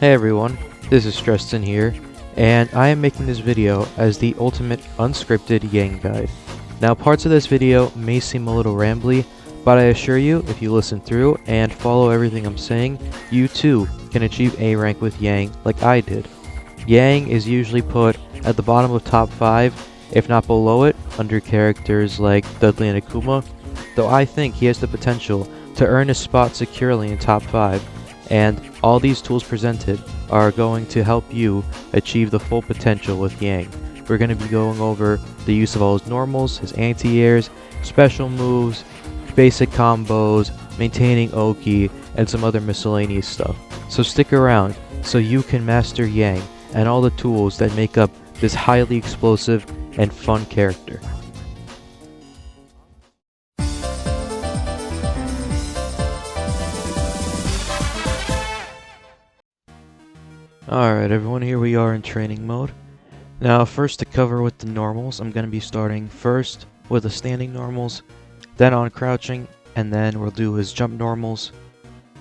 Hey everyone, this is Stressedin here, and I am making this video as the ultimate unscripted Yang guide. Now parts of this video may seem a little rambly, but I assure you, if you listen through and follow everything I'm saying, you too can achieve A rank with Yang like I did. Yang is usually put at the bottom of top 5, if not below it, under characters like Dudley and Akuma, though I think he has the potential to earn a spot securely in top 5, and all these tools presented are going to help you achieve the full potential with Yang. We're going to be going over the use of all his normals, his anti-airs, special moves, basic combos, maintaining Oki, and some other miscellaneous stuff. So stick around so you can master Yang and all the tools that make up this highly explosive and fun character. Alright everyone, here we are in training mode. Now first to cover with the normals, I'm going to be starting first with the standing normals, then on crouching, and then we'll do his jump normals.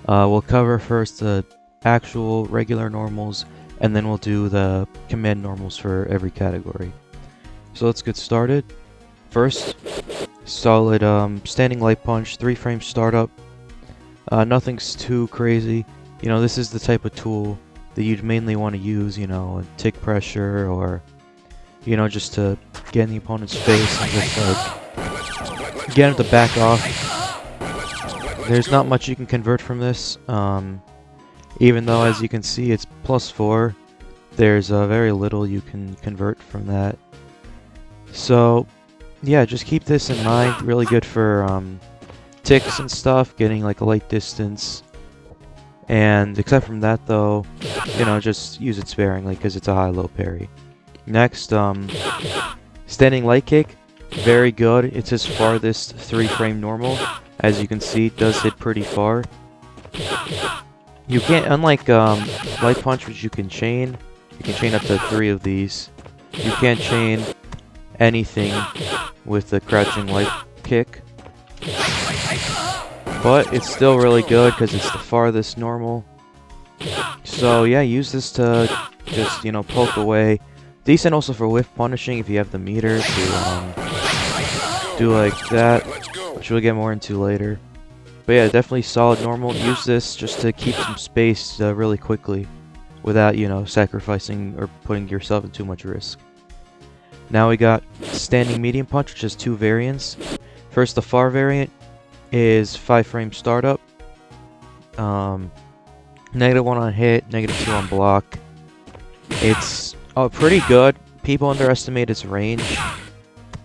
We'll cover first the actual regular normals, and then we'll do the command normals for every category. So let's get started. First, solid standing light punch, 3-frame startup. Nothing's too crazy. You know, this is the type of tool that you'd mainly want to use, you know, tick pressure, or, you know, just to get in the opponent's face and just like get him to back off. There's not much you can convert from this, even though as you can see it's +4, there's very little you can convert from that. So yeah, just keep this in mind. Really good for ticks and stuff, getting like a light distance. And except from that though, you know, just use it sparingly because it's a high-low parry. Next, standing light kick, very good. It's his farthest 3-frame normal. As you can see, it does hit pretty far. You can't, unlike light punch, which you can chain up to 3 of these. You can't chain anything with the crouching light kick. But it's still really good because it's the farthest normal. So yeah, use this to just, you know, poke away. Decent also for whiff punishing if you have the meter to do like that, which we'll get more into later. But yeah, definitely solid normal. Use this just to keep some space really quickly without, you know, sacrificing or putting yourself in too much risk. Now we got standing medium punch, which has 2 variants. First, the far variant is 5-frame startup, -1 on hit, -2 on block. It's pretty good. People underestimate its range.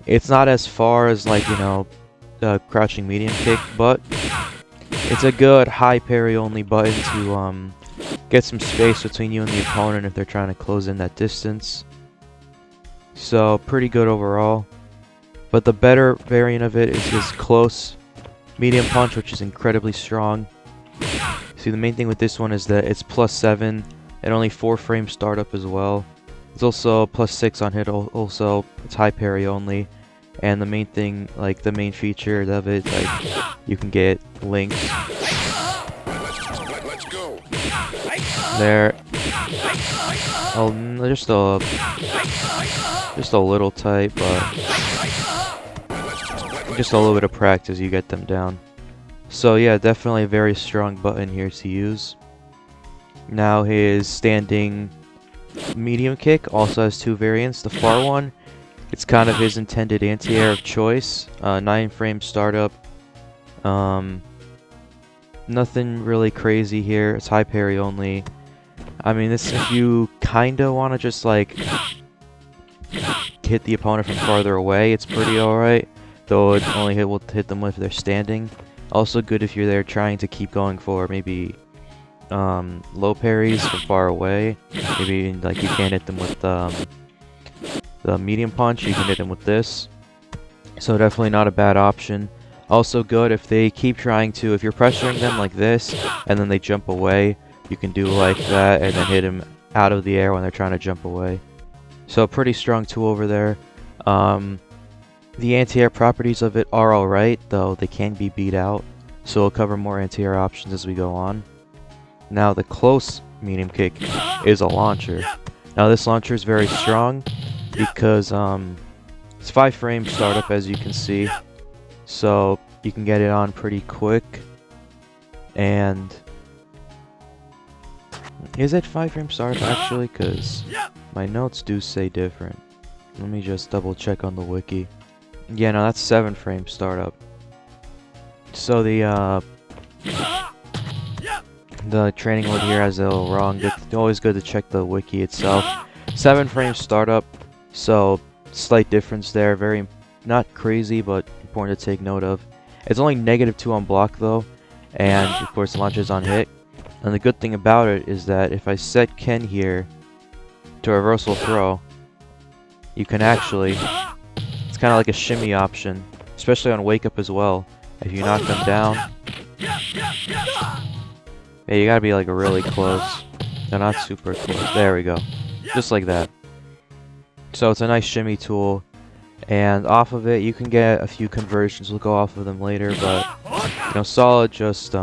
It's not as far as, like, you know, the crouching medium kick, but it's a good high parry only button to get some space between you and the opponent if they're trying to close in that distance. So pretty good overall. But the better variant of it is his close medium punch, which is incredibly strong. See, the main thing with this one is that it's +7 and only 4-frame startup as well. It's also +6 on hit, also it's high parry only. And the main thing, like the main feature of it, like you can get links. There. Oh, just a little tight, but just a little bit of practice, you get them down. So yeah, definitely a very strong button here to use. Now his standing medium kick also has 2 variants. The far one, it's kind of his intended anti-air of choice. 9-frame startup. Nothing really crazy here. It's high parry only. I mean, this, if you kinda want to just like hit the opponent from farther away, it's pretty alright. Though it only will hit them if they're standing. Also good if you're there trying to keep going for maybe low parries from far away. Maybe like you can't hit them with the medium punch, you can hit them with this. So definitely not a bad option. Also good if they keep trying to, if you're pressuring them like this and then they jump away, you can do like that and then hit them out of the air when they're trying to jump away. So a pretty strong tool over there. The anti-air properties of it are alright, though they can be beat out, so we'll cover more anti-air options as we go on. Now the close medium kick is a launcher. Now this launcher is very strong because it's 5 frame startup, as you can see, so you can get it on pretty quick. And is it 5 frame startup actually? Because my notes do say different. Let me just double check on the wiki. Yeah, no, that's 7 frame startup. So the training mode here has a little wrong. It's always good to check the wiki itself. 7 frame startup, so slight difference there. Very not crazy, but important to take note of. It's only -2 on block though, and of course the launch is on hit. And the good thing about it is that if I set Ken here to reversal throw, you can actually, it's kind of like a shimmy option, especially on wake up as well. If you knock them down, yeah, you gotta be like really close. They're not super close. There we go. Just like that. So it's a nice shimmy tool, and off of it you can get a few conversions. We'll go off of them later, but you know, solid just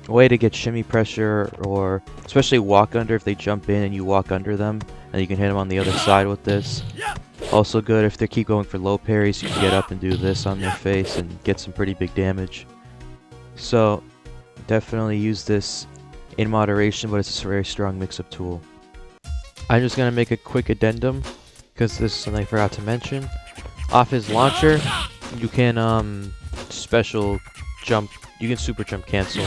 way to get shimmy pressure, or especially walk under if they jump in and you walk under them, and you can hit them on the other side with this. Also good if they keep going for low parries, you can get up and do this on their face and get some pretty big damage. So definitely use this in moderation, but it's a very strong mix-up tool. I'm just going to make a quick addendum, because this is something I forgot to mention. Off his launcher, you can special jump, you can super jump cancel,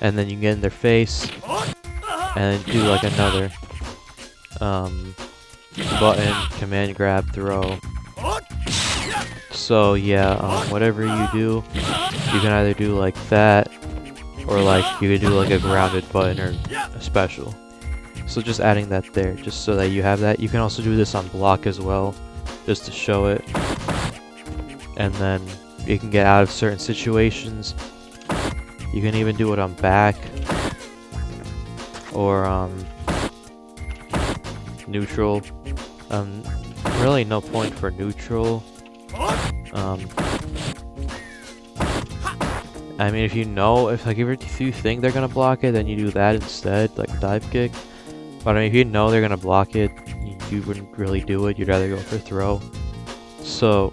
and then you can get in their face, and do like another button, command grab, throw. So yeah, whatever you do, you can either do like that, or like you could do like a grounded button or a special. So just adding that there, just so that you have that. You can also do this on block as well, just to show it. And then you can get out of certain situations. You can even do it on back, or neutral. Really no point for neutral. I mean, if you know, if you think they're gonna block it, then you do that instead, like dive kick. But I mean, if you know they're gonna block it, you wouldn't really do it. You'd rather go for throw. So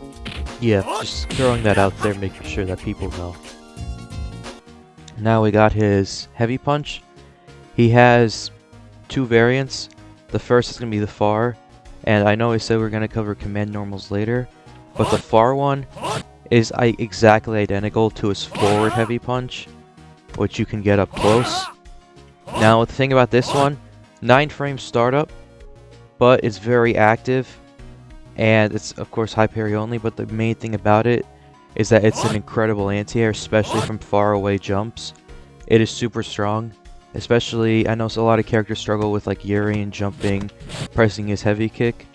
yeah, just throwing that out there, making sure that people know. Now we got his heavy punch. He has 2 variants. The first is gonna be the far, and I know I said we're gonna cover command normals later, but the far one is exactly identical to his forward heavy punch, which you can get up close. Now the thing about this one, 9 frame startup, but it's very active, and it's of course high parry only, but the main thing about it is that it's an incredible anti-air, especially from far away jumps. It is super strong, especially, I know a lot of characters struggle with like Yuri and jumping, pressing his heavy kick.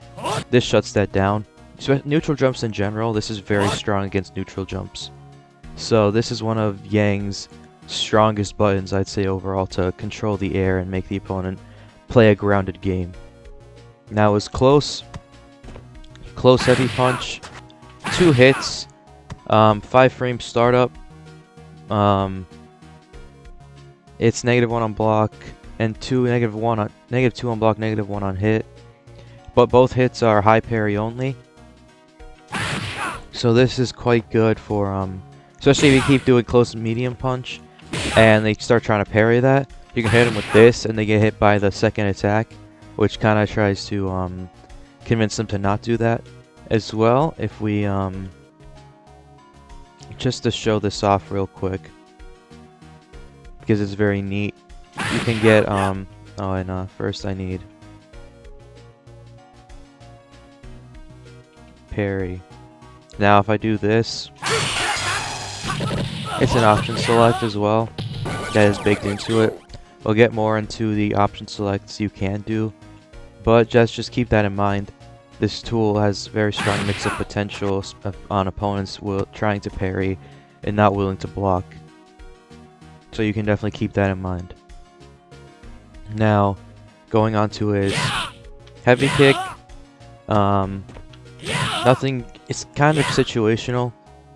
This shuts that down. Neutral jumps in general, this is very strong against neutral jumps. So this is one of Yang's strongest buttons, I'd say, overall, to control the air and make the opponent play a grounded game. Now his close heavy punch, 2 hits, 5 frame startup. It's -1 on block and -2 on block, -1 on hit. But both hits are high parry only. So this is quite good for especially if you keep doing close and medium punch and they start trying to parry that. You can hit them with this and they get hit by the second attack, which kind of tries to convince them to not do that as well. If we just to show this off real quick, because it's very neat, you can get oh, and first I need parry. Now if I do this, it's an option select as well that is baked into it. We'll get more into the option selects you can do, but just keep that in mind. This tool has very strong mix-up potential on opponents trying to parry and not willing to block. So you can definitely keep that in mind. Now, going on to his heavy kick. Nothing, it's kind of situational.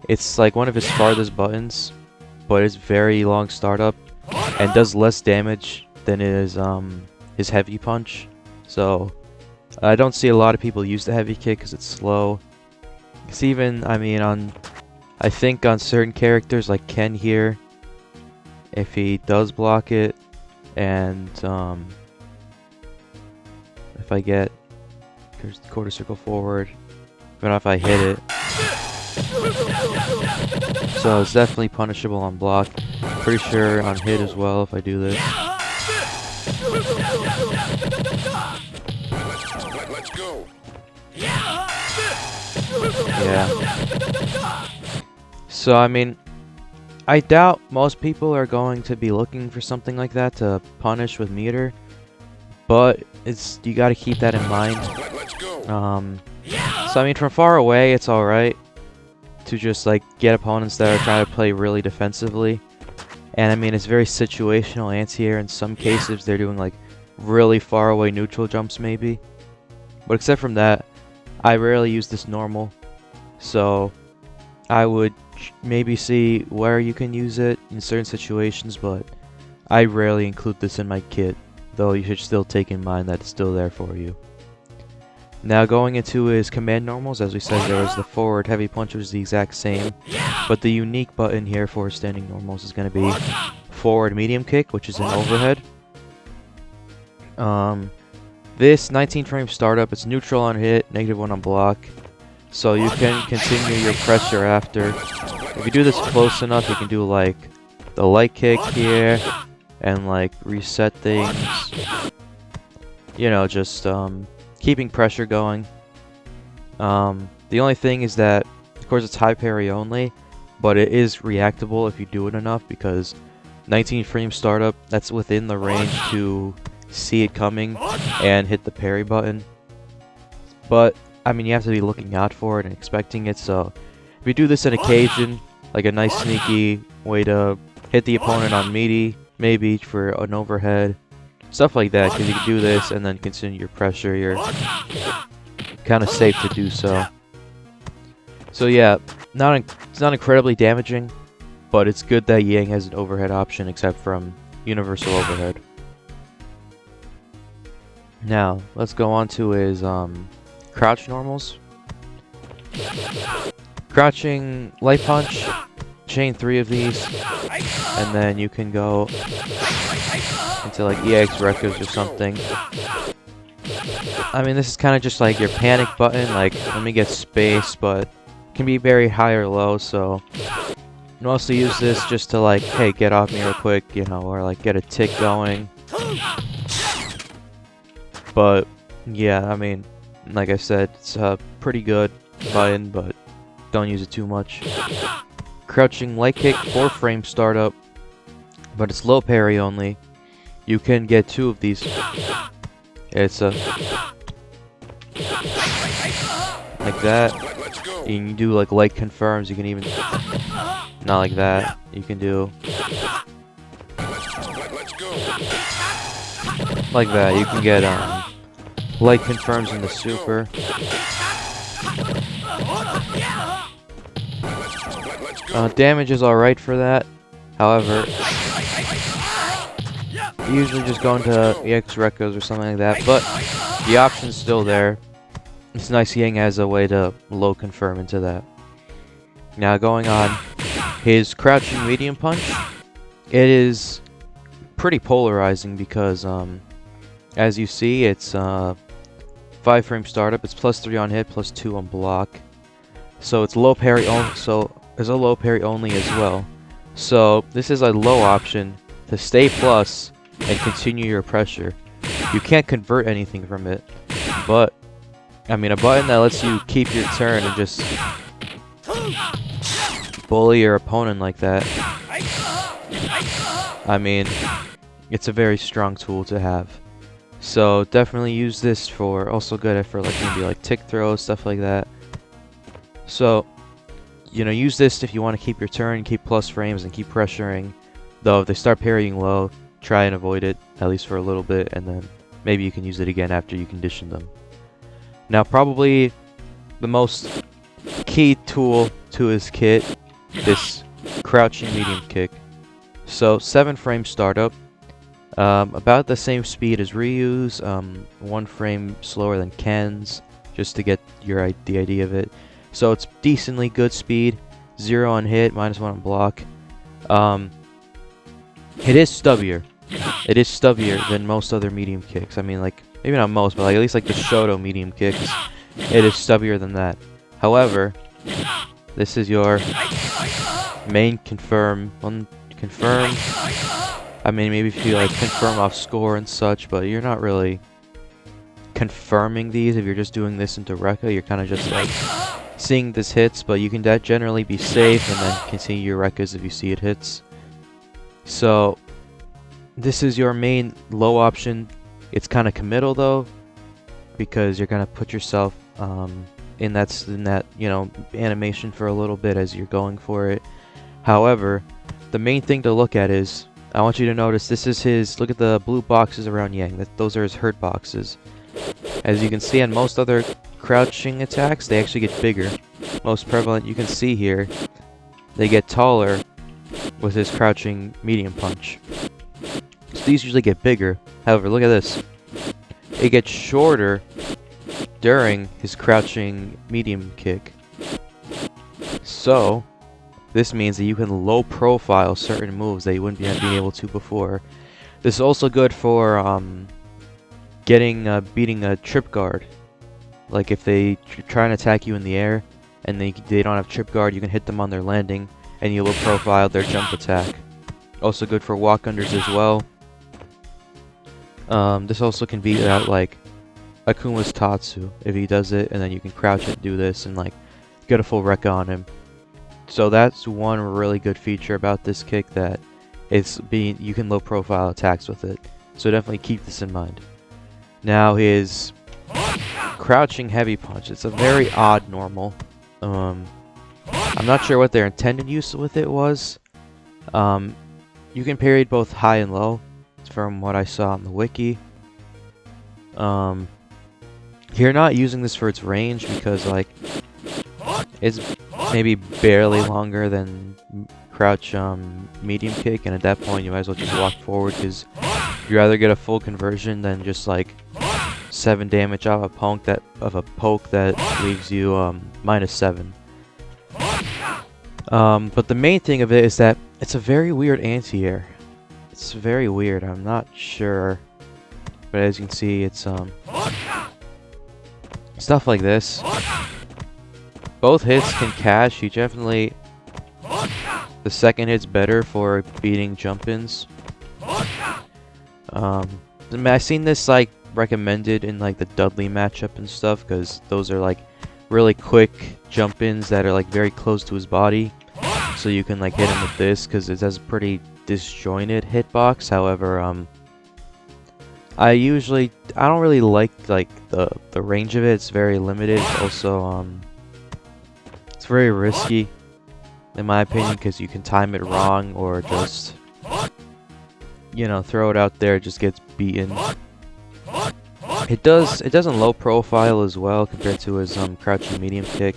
It's like one of his farthest buttons, but it's very long startup, and does less damage than his heavy punch. So I don't see a lot of people use the heavy kick because it's slow. It's even, I mean, I think on certain characters like Ken here, if he does block it, and if I get quarter circle forward, even if I hit it. So it's definitely punishable on block. Pretty sure on hit as well if I do this. Let's go. Yeah. So I mean, I doubt most people are going to be looking for something like that to punish with meter, but you got to keep that in mind. Let's go. So I mean, from far away, it's all right to just like get opponents that are trying to play really defensively. And I mean, it's very situational anti-air. In some cases, they're doing like really far away neutral jumps maybe. But except from that, I rarely use this normal. So I would maybe see where you can use it in certain situations, but I rarely include this in my kit. Though you should still take in mind that it's still there for you. Now going into his command normals, as we said, there was the forward heavy punch, which is the exact same. But the unique button here for standing normals is going to be forward medium kick, which is an overhead. This 19 frame startup, it's neutral on hit, -1 on block. So you can continue your pressure after. If you do this close enough, you can do like the light kick here and like reset things. You know, just keeping pressure going. The only thing is that, of course, it's high parry only, but it is reactable if you do it enough, because 19 frame startup, that's within the range to see it coming and hit the parry button. But I mean, you have to be looking out for it and expecting it. So if you do this on occasion, like a nice sneaky way to hit the opponent on meaty, maybe for an overhead, stuff like that, because you can do this and then continue your pressure, you're kind of safe to do so. So yeah, it's not incredibly damaging, but it's good that Yang has an overhead option except from universal overhead. Now, let's go on to his crouch normals. Crouching light punch, chain 3 of these, and then you can go into like EX records or something. I mean, this is kind of just like your panic button, like let me get space, but it can be very high or low, so you can also use this just to like, hey, get off me real quick, you know, or like get a tick going. But yeah, I mean, like I said, it's a pretty good button, but don't use it too much. Crouching light kick, 4 frame startup, but it's low parry only. You can get 2 of these. It's a like that. You can do like light confirms. You can even not like that. You can do like that. You can get light confirms in the super. Damage is alright for that. However, you usually just go into EX Recos or something like that, but the option's still there. It's nice Yang has a way to low confirm into that. Now going on his crouching medium punch, it is pretty polarizing because as you see, it's 5 frame startup, it's +3 on hit, +2 on block. So it's low parry only, so there's a low parry only as well. So this is a low option to stay plus and continue your pressure. You can't convert anything from it, but I mean, a button that lets you keep your turn and just bully your opponent like that, I mean, it's a very strong tool to have. So definitely use this for, also good for like maybe like tick throws, stuff like that. So, you know, use this if you want to keep your turn, keep plus frames, and keep pressuring. Though if they start parrying low, try and avoid it, at least for a little bit, and then maybe you can use it again after you condition them. Now, probably the most key tool to his kit, this crouching medium kick. So 7 frame startup, about the same speed as Ryu's, 1 frame slower than Ken's, just to get the idea of it. So it's decently good speed, 0 on hit, -1 on block. It is stubbier. It is stubbier than most other medium kicks. I mean, like, maybe not most, but like, at least like the Shoto medium kicks, it is stubbier than that. However, this is your main confirm. I mean, maybe if you like confirm off score and such, but you're not really confirming these. If you're just doing this into Rekka, you're kind of just like seeing this hits, but you can generally be safe and then continue your Rekkas if you see it hits. So this is your main low option. It's kind of committal though, because you're gonna put yourself in that animation for a little bit as you're going for it. However, the main thing to look at is, I want you to notice this is his, look at the blue boxes around Yang, those are his hurt boxes. As you can see on most other crouching attacks, they actually get bigger. Most prevalent, you can see here, they get taller with his crouching medium punch. So these usually get bigger. However, look at this. It gets shorter during his crouching medium kick. So this means that you can low profile certain moves that you wouldn't be able to before. This is also good for beating a trip guard. Like if they try and attack you in the air and they don't have trip guard, you can hit them on their landing and you low profile their jump attack. Also good for walk unders as well. This also can beat out like Akuma's Tatsu if he does it, and then you can crouch it, do this, and like get a full Rekka on him. So that's one really good feature about this kick, that you can low profile attacks with it. So definitely keep this in mind. Now his crouching heavy punch. It's a very odd normal. I'm not sure what their intended use with it was. You can parry both high and low, from what I saw on the wiki. You're not using this for its range because like it's maybe barely longer than crouch medium kick, and at that point you might as well just walk forward, because you'd rather get a full conversion than just like 7 damage off a poke that leaves you -7. But the main thing of it is that it's a very weird anti-air. It's very weird. I'm not sure, but as you can see, it's stuff like this. Both hits can cash. You definitely, the second hit's better for beating jump-ins. I've seen this like recommended in like the Dudley matchup and stuff, because those are like really quick jump-ins that are like very close to his body, so you can like hit him with this because it has a pretty disjointed hitbox. However, I don't really like the range of it. It's very limited. Also, it's very risky in my opinion, because you can time it wrong or just throw it out there, it just gets beaten. It doesn't low profile as well compared to his crouching medium kick.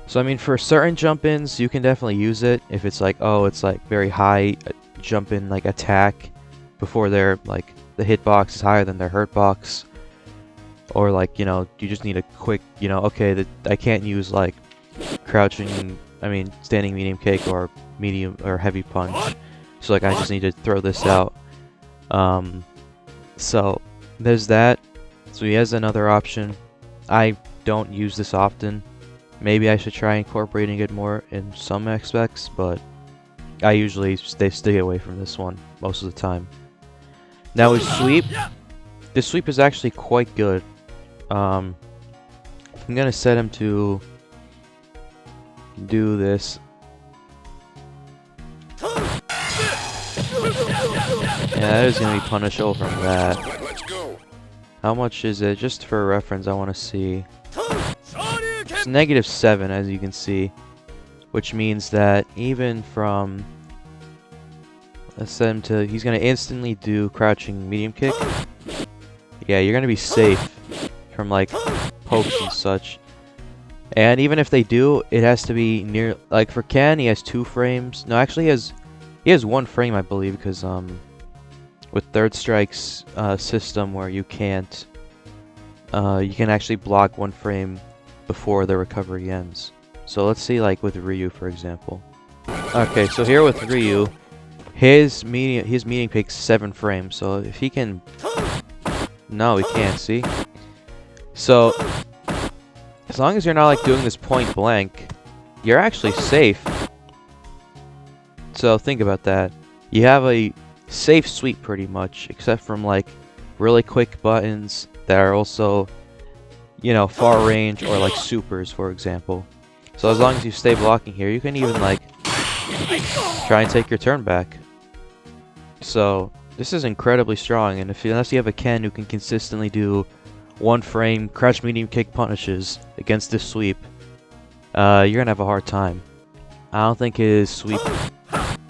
So I mean, for certain jump-ins you can definitely use it if it's like, oh, it's like very high jump-in like attack before their like the hitbox is higher than their hurt box, or like you just need a quick okay, I can't use like standing medium kick or medium or heavy punch, so like I just need to throw this out. So there's that. So he has another option. I don't use this often. Maybe I should try incorporating it more in some aspects, but I usually stay away from this one most of the time. Now his sweep. This sweep is actually quite good. I'm gonna set him to do this. Yeah, that is gonna be punishable from that. Let's go. How much is it? Just for reference, I want to see. It's -7, as you can see, which means that even from, let's set him to, he's gonna instantly do crouching medium kick. Yeah, you're gonna be safe from like pokes and such. And even if they do, it has to be near, like for Ken, he has 2 frames. No, actually he has He has one frame, I believe, because with Third Strike's system where you can't, you can actually block one frame before the recovery ends. So let's see, like with Ryu, for example. Okay, so here with Ryu, his medium takes 7 frames. So if he can, no, he can't. See. So as long as you're not like doing this point blank, you're actually safe. So think about that. You have a safe sweep pretty much, except from like really quick buttons that are also, you know, far range, or like supers, for example. So as long as you stay blocking here, you can even like try and take your turn back. So this is incredibly strong, and unless you have a Ken who can consistently do 1 frame crouch medium kick punishes against this sweep, you're gonna have a hard time. I don't think his sweep,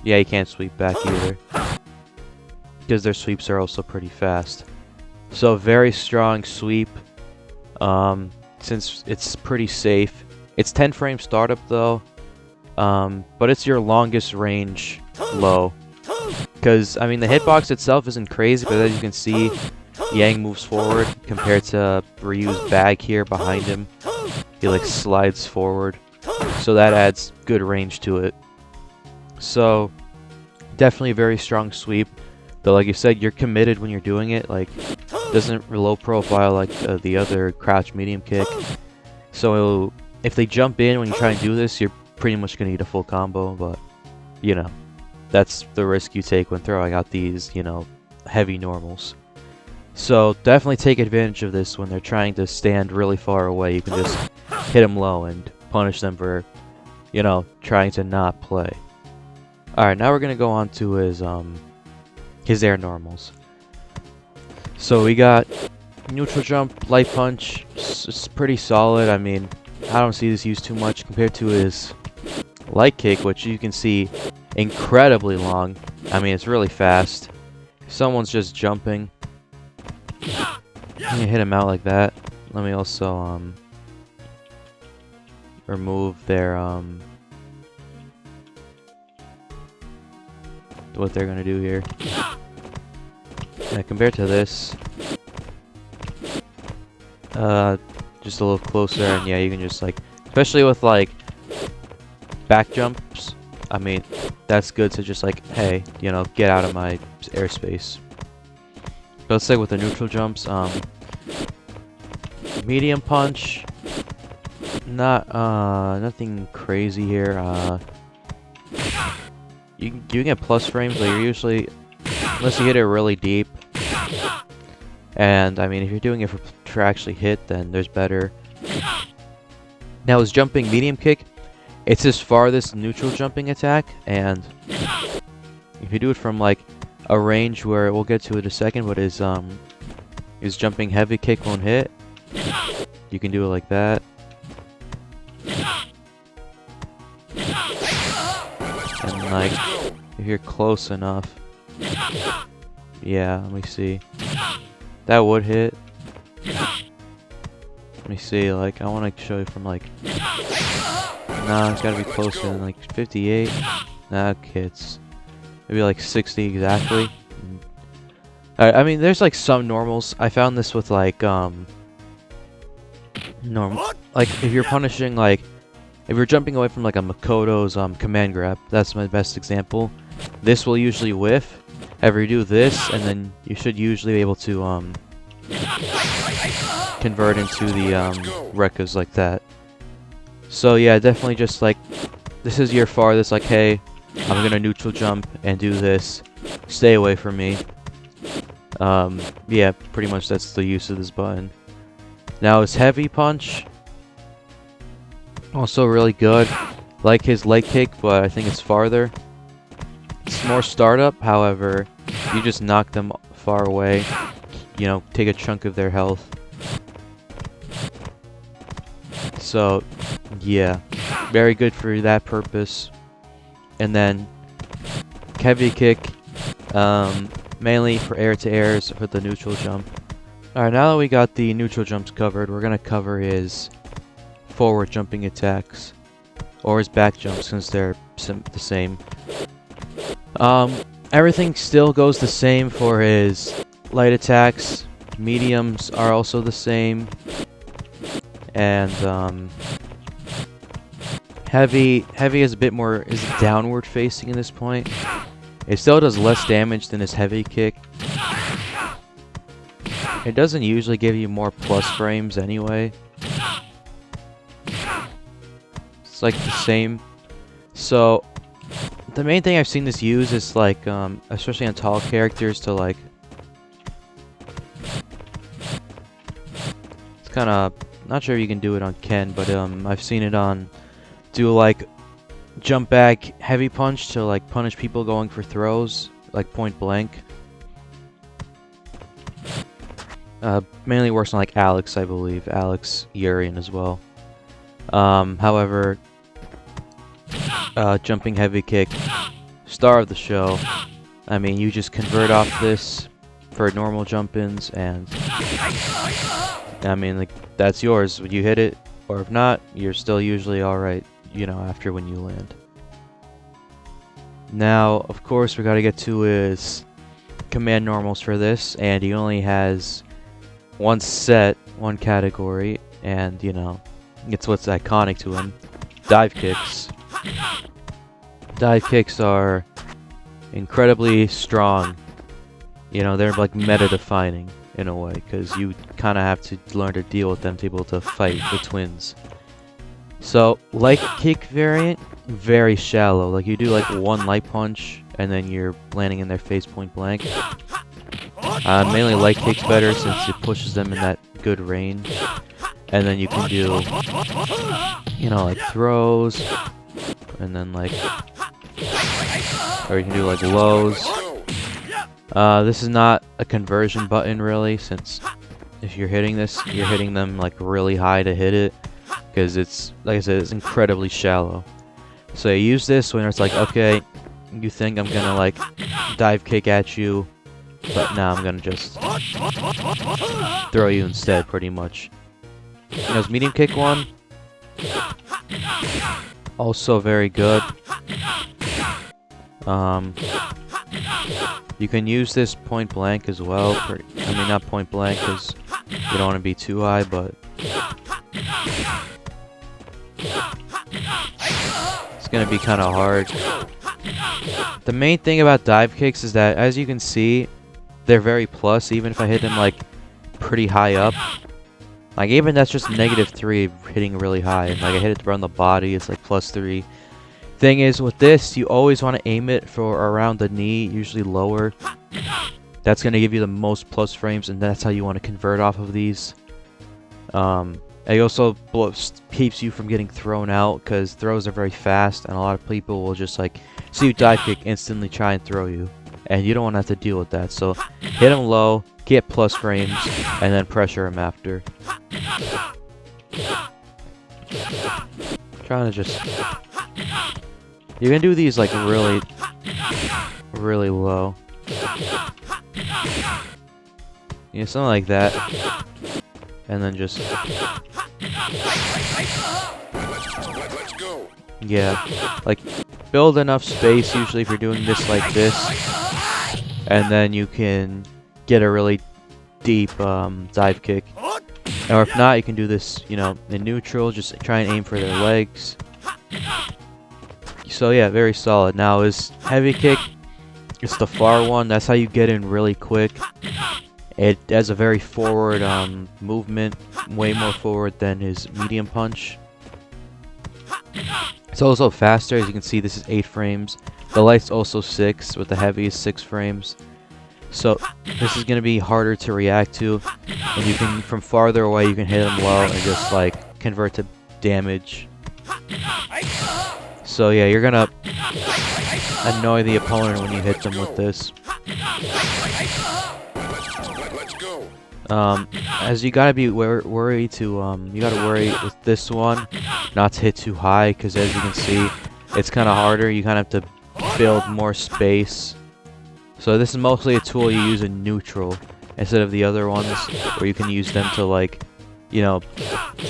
yeah, he can't sweep back either, because their sweeps are also pretty fast. So very strong sweep, since it's pretty safe. It's 10 frame startup though, but it's your longest range low. Because, I mean, the hitbox itself isn't crazy, but as you can see, Yang moves forward compared to Ryu's bag here behind him. He like slides forward, so that adds good range to it. So definitely a very strong sweep, though like you said, you're committed when you're doing it. Like, doesn't low profile like the other crouch medium kick. So if they jump in when you try and do this, you're pretty much gonna need a full combo, but you know, that's the risk you take when throwing out these, you know, heavy normals. So definitely take advantage of this when they're trying to stand really far away. You can just hit them low and punish them for, you know, trying to not play. Alright, now we're gonna go on to his air normals. So we got neutral jump, light punch. It's pretty solid. I mean, I don't see this used too much compared to his light kick, which you can see incredibly long. I mean, it's really fast. If someone's just jumping, you hit him out like that. Let me also remove their what they're gonna do here. Yeah, compared to this, just a little closer, and yeah, you can just like, especially with like back jumps, I mean, that's good to just like, hey, you know, get out of my airspace. But let's say with the neutral jumps, medium punch, nothing crazy here. You can get plus frames, but you're usually, unless you hit it really deep. And I mean, if you're doing it for actually hit, then there's better. Now his jumping medium kick, it's his farthest neutral jumping attack, and if you do it from like a range where we'll get to it in a second, but his jumping heavy kick won't hit, you can do it like that. And like, if you're close enough, yeah, let me see. That would hit. Let me see, like, I want to show you from like, nah, it's gotta be closer than like 58. Nah, okay, it's maybe like 60 exactly. I mean, there's like some normals. I found this with like, normal, like if you're punishing, like, if you're jumping away from like a Makoto's command grab, that's my best example. This will usually whiff. However, you do this, and then you should usually be able to convert into the Rekkas like that. So yeah, definitely just like, this is your farthest, like, hey, I'm gonna neutral jump and do this. Stay away from me. Yeah, pretty much that's the use of this button. Now his heavy punch, also really good. Like his leg kick, but I think it's farther. It's more startup, however, you just knock them far away. You know, take a chunk of their health. So, yeah, very good for that purpose. And then, heavy kick, mainly for air-to-airs for the neutral jump. Alright, now that we got the neutral jumps covered, we're going to cover his forward jumping attacks. Or his back jumps, since they're the same. Everything still goes the same for his light attacks. Mediums are also the same. And, heavy is a bit more, is downward facing at this point. It still does less damage than his heavy kick. It doesn't usually give you more plus frames anyway. It's like the same. So, the main thing I've seen this use is like, especially on tall characters, to like... It's kind of... Not sure if you can do it on Ken, but I've seen it on... Do like jump back heavy punch to like punish people going for throws, like point blank. Mainly works on like Alex, I believe. Alex, Urian as well. However, jumping heavy kick, star of the show. I mean, you just convert off this for normal jump-ins, and I mean, like, that's yours. You hit it, or if not, you're still usually alright, you know, after when you land. Now, of course, we gotta get to his command normals for this, and he only has one set, one category, and, you know, it's what's iconic to him. Dive kicks. Dive kicks are incredibly strong. You know, they're like meta-defining in a way, because you kind of have to learn to deal with them to be able to fight the twins. So, light kick variant, very shallow. Like, you do like one light punch, and then you're landing in their face point blank. Mainly light kick's better since it pushes them in that good range. And then you can do, you know, like throws, and then like, or you can do like lows. This is not a conversion button really, since if you're hitting this, you're hitting them like really high to hit it, because it's, like I said, it's incredibly shallow. So you use this when it's like, okay, you think I'm gonna like dive kick at you, but now I'm gonna just throw you instead, pretty much. You know, his medium kick one, also very good. You can use this point blank as well. I mean, not point blank because you don't want to be too high, but it's going to be kind of hard. The main thing about dive kicks is that, as you can see, they're very plus, even if I hit them like pretty high up. Like, even that's just -3 hitting really high. And like, I hit it around the body, it's like +3. Thing is, with this, you always want to aim it for around the knee, usually lower. That's going to give you the most plus frames, and that's how you want to convert off of these. It also keeps you from getting thrown out, because throws are very fast, and a lot of people will just like see you dive kick, instantly try and throw you. And you don't want to have to deal with that, so hit him low, get plus frames, and then pressure him after. Trying to just... You can do these like really, really low. Yeah, something like that. And then just... Let's go. Yeah, like, build enough space usually if you're doing this like this. And then you can get a really deep dive kick. Or if not, you can do this, you know, in neutral, just try and aim for their legs. So yeah, very solid. Now his heavy kick, it's the far one. That's how you get in really quick. It has a very forward movement, way more forward than his medium punch. It's also faster. As you can see, this is 8 frames. The light's also 6, with the heavy is 6 frames. So this is going to be harder to react to. And you can, from farther away, you can hit him low and just like convert to damage. So yeah, you're gonna annoy the opponent when you hit them with this. Let's go. As you gotta be worried to you gotta worry with this one not to hit too high, because as you can see, it's kind of harder. You kind of have to build more space. So this is mostly a tool you use in neutral instead of the other ones where you can use them to, like, you know,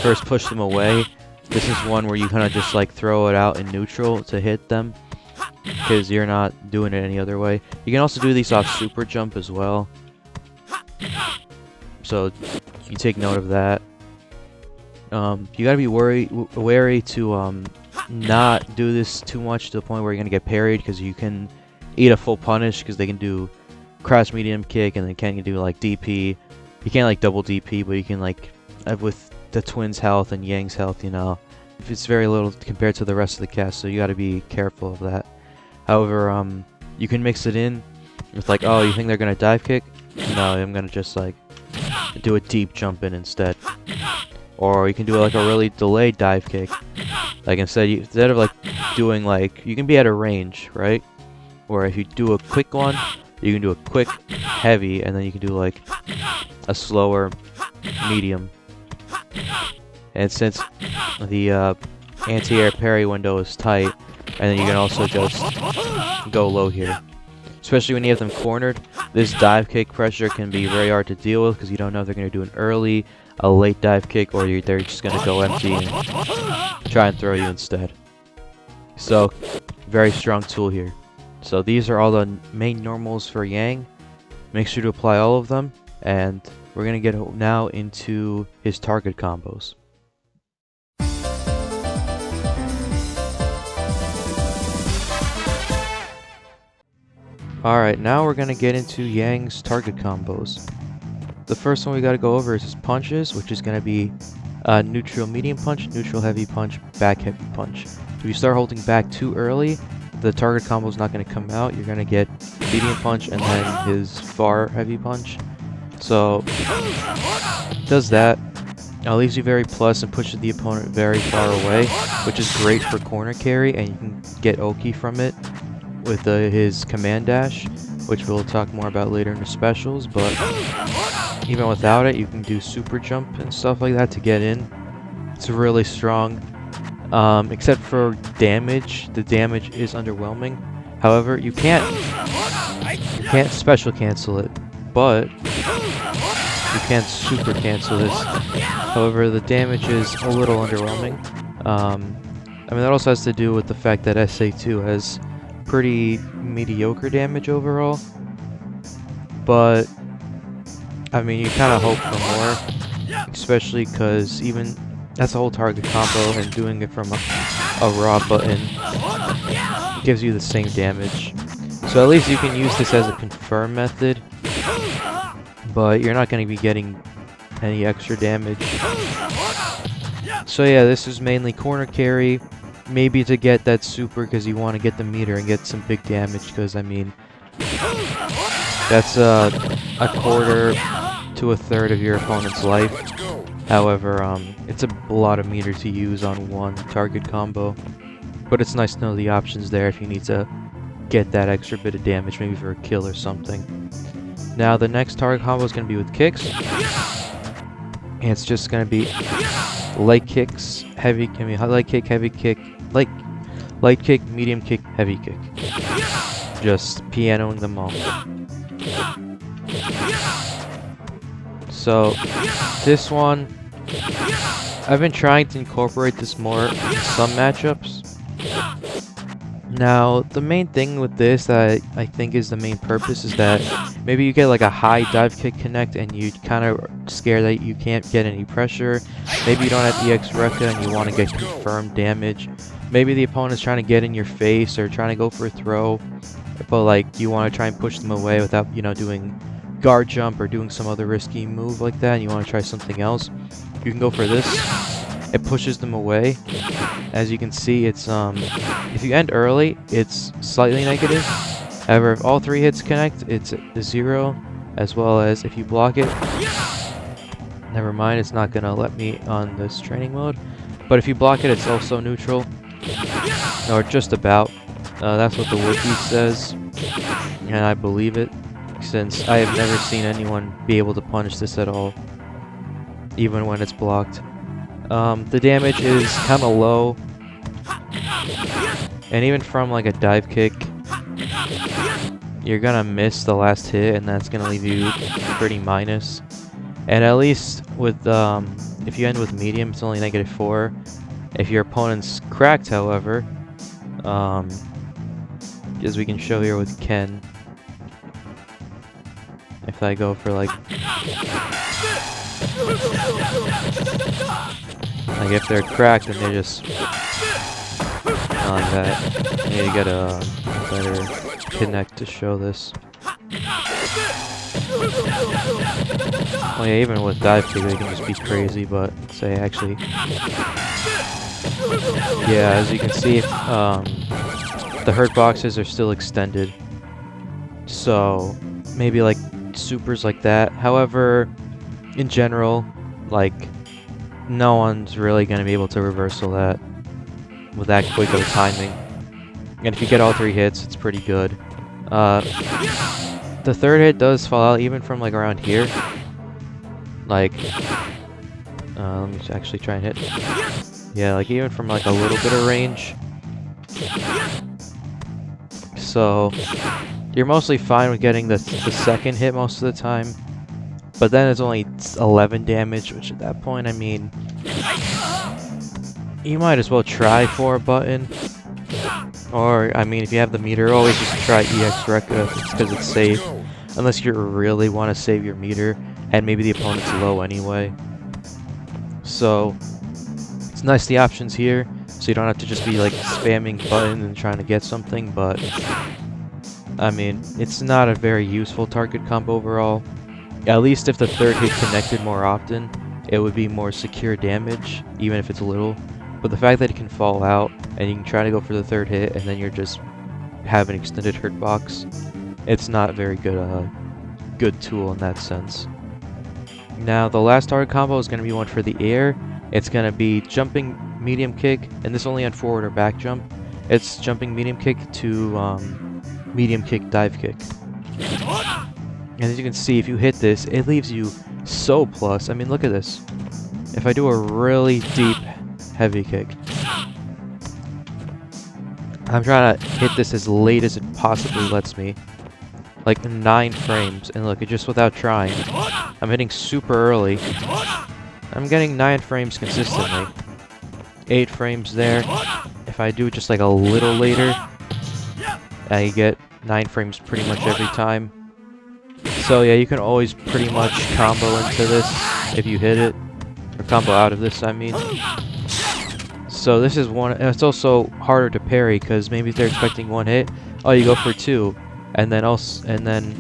first push them away. This is one where you kind of just like throw it out in neutral to hit them. because you're not doing it any other way. You can also do these off super jump as well, so you take note of that. You gotta be wary to not do this too much to the point where you're gonna get parried, because you can eat a full punish, because they can do crouch medium kick and they can do like DP. You can't like double DP, but you can like with the twins' health and Yang's health, you know, it's very little compared to the rest of the cast, so you gotta be careful of that. However, you can mix it in with like, oh, you think they're gonna dive kick? No, I'm gonna just like do a deep jump in instead. Or you can do like a really delayed dive kick. Like instead of like doing like, you can be at a range, right? Or if you do a quick one, you can do a quick heavy, and then you can do like a slower medium. And since the anti-air parry window is tight, and then you can also just go low here. Especially when you have them cornered, this dive kick pressure can be very hard to deal with, because you don't know if they're going to do an early, a late dive kick, or they're just going to go empty and try and throw you instead. So, very strong tool here. So these are all the main normals for Yang. Make sure to apply all of them, and we're going to get now into his target combos. Alright, now we're going to get into Yang's target combos. The first one we got to go over is his punches, which is going to be neutral medium punch, neutral heavy punch, back heavy punch. If you start holding back too early, the target combo is not going to come out. You're going to get medium punch and then his far heavy punch. So, does that. Leaves you very plus and pushes the opponent very far away, which is great for corner carry, and you can get Oki from it with his command dash, which we'll talk more about later in the specials. But even without it, you can do super jump and stuff like that to get in. It's really strong. Except for damage, the damage is underwhelming. However, you can't special cancel it, but you can super cancel this. However, the damage is a little underwhelming. I mean, that also has to do with the fact that SA2 has pretty mediocre damage overall, but I mean, you kind of hope for more, especially because even that's a whole target combo, and doing it from a raw button gives you the same damage. So at least you can use this as a confirm method, but you're not going to be getting any extra damage. So yeah, this is mainly corner carry. Maybe to get that super, because you want to get the meter and get some big damage, because I mean, that's a quarter to a third of your opponent's life. However, it's a lot of meter to use on one target combo, but it's nice to know the options there if you need to get that extra bit of damage, maybe for a kill or something. Now the next target combo is going to be with kicks, and it's just going to be light kicks, light kick, heavy kick, light kick, medium kick, heavy kick. Just pianoing them all. So this one, I've been trying to incorporate this more in some matchups. Now, the main thing with this that I think is the main purpose is that maybe you get like a high dive kick connect and you kind of scared that you can't get any pressure. Maybe you don't have EX Rekka and you want to get confirmed damage. Maybe the opponent's trying to get in your face or trying to go for a throw, but like you want to try and push them away without, you know, doing guard jump or doing some other risky move like that, and you want to try something else. You can go for this. It pushes them away. As you can see, it's if you end early, it's slightly negative. However, if all three hits connect, it's a 0, as well as if you block it. Never mind, it's not gonna let me on this training mode. But if you block it, it's also neutral, or just about. That's what the wiki says, and I believe it, since I have never seen anyone be able to punish this at all, even when it's blocked. The damage is kind of low, and even from like a dive kick, you're gonna miss the last hit, and that's gonna leave you pretty minus. And at least with if you end with medium, it's only -4. If your opponent's cracked, however, as we can show here with Ken. If I go for like if they're cracked, then they just like that. I need to get a better connect to show this. Well, yeah, even with dive kick, they can just be crazy, but say actually, yeah, as you can see, the hurt boxes are still extended. So maybe like supers like that. However, in general, like no one's really gonna be able to reversal that with that quick of a timing. And if you get all 3 hits, it's pretty good. The third hit does fall out even from like around here. Like, let me actually try and hit. Yeah, like even from like a little bit of range. So you're mostly fine with getting the second hit most of the time. But then it's only 11 damage, which at that point, I mean, you might as well try for a button. Or, I mean, if you have the meter, always just try EX Rekka, because it's safe. Unless you really want to save your meter, and maybe the opponent's low anyway. So, it's nice the options here, so you don't have to just be like spamming button and trying to get something, but I mean, it's not a very useful target combo overall. At least if the third hit connected more often, it would be more secure damage, even if it's little. But the fact that it can fall out, and you can try to go for the third hit, and then you're just have an extended hurt box, it's not a very good tool in that sense. Now, the last target combo is going to be one for the air. It's going to be jumping medium kick, and this only on forward or back jump. It's jumping medium kick to medium kick dive kick. And as you can see, if you hit this, it leaves you so plus. I mean, look at this. If I do a really deep heavy kick, I'm trying to hit this as late as it possibly lets me. Like 9 frames, and look, just without trying. I'm hitting super early. I'm getting 9 frames consistently. 8 frames there. If I do it just like a little later, I get 9 frames pretty much every time. So yeah, you can always pretty much combo into this if you hit it. Or combo out of this, I mean. So this is one, and it's also harder to parry, because maybe if they're expecting 1 hit, oh, you go for 2. And then also, and then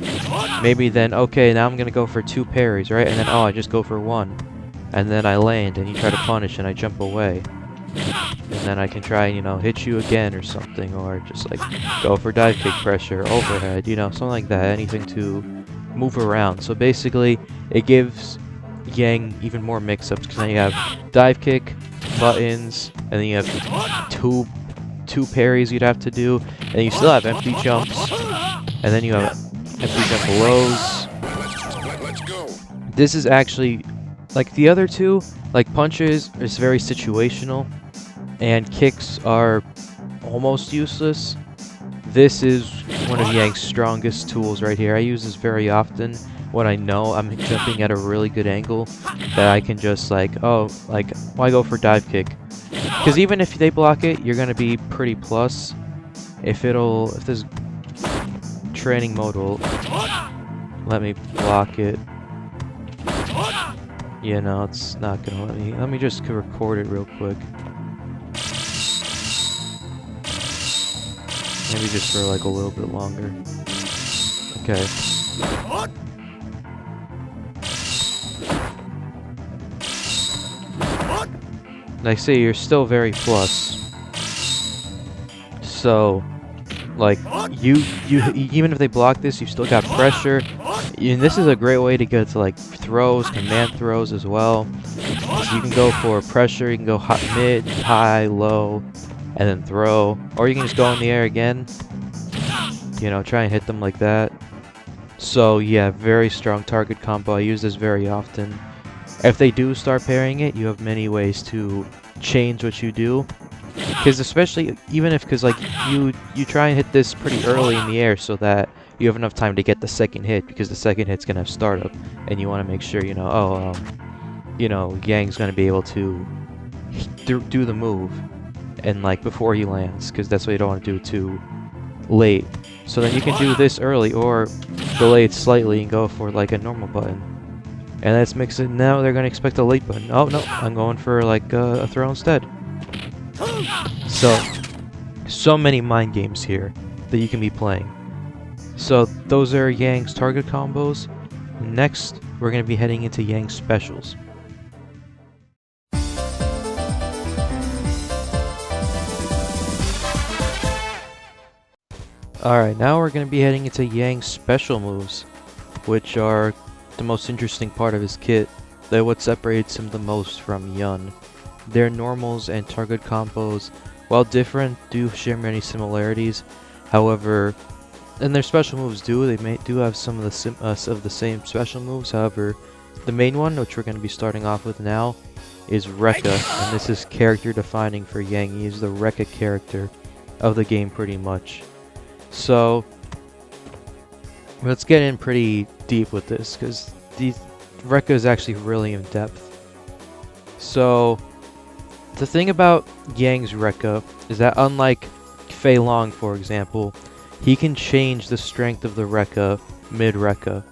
maybe then, okay, now I'm gonna go for 2 parries, right? And then, oh, I just go for 1. And then I land, and you try to punish, and I jump away. And then I can try, you know, hit you again or something, or just like go for dive kick pressure, overhead, you know, something like that, anything to move around. So basically, it gives Yang even more mix-ups, because now you have dive kick, buttons, and then you have two parries you'd have to do, and you still have empty jumps, and then you have empty jump lows. Let's go. This is actually, like the other two, like punches is very situational, and kicks are almost useless. This is one of Yang's strongest tools right here. I use this very often when I know I'm jumping at a really good angle, that I can just like, oh, like, why go for dive kick? Because even if they block it, you're gonna be pretty plus. If this training mode will let me block it, you know, it's not gonna let me. Let me just record it real quick. Maybe just for like a little bit longer. Okay. Like, see, you're still very plus. So, like, you even if they block this, you've still got pressure. And this is a great way to get to like throws, command throws as well. So you can go for pressure, you can go mid, high, low, and then throw, or you can just go in the air again. You know, try and hit them like that. So yeah, very strong target combo. I use this very often. If they do start parrying it, you have many ways to change what you do. Because especially, even if, because like, you try and hit this pretty early in the air so that you have enough time to get the second hit, because the second hit's going to have startup. And you want to make sure, you know, you know, Yang's going to be able to do the move, and like, before he lands, because that's what you don't want to do too late. So then you can do this early or delay it slightly and go for like a normal button. And let's mix it. Now they're going to expect a late button. Oh no, I'm going for like a throw instead. So many mind games here that you can be playing. So those are Yang's target combos. Next, we're going to be heading into Yang's specials. Alright, now we're going to be heading into Yang's special moves, which are the most interesting part of his kit. They're what separates him the most from Yun. Their normals and target combos, while different, do share many similarities. However, and their special moves do have some of the same special moves. However, the main one, which we're going to be starting off with now, is Rekka, and this is character defining for Yang. He is the Rekka character of the game pretty much. So let's get in pretty deep with this, because Rekka is actually really in depth. So the thing about Yang's Rekka is that unlike Fei Long, for example, he can change the strength of the Rekka mid-Rekka.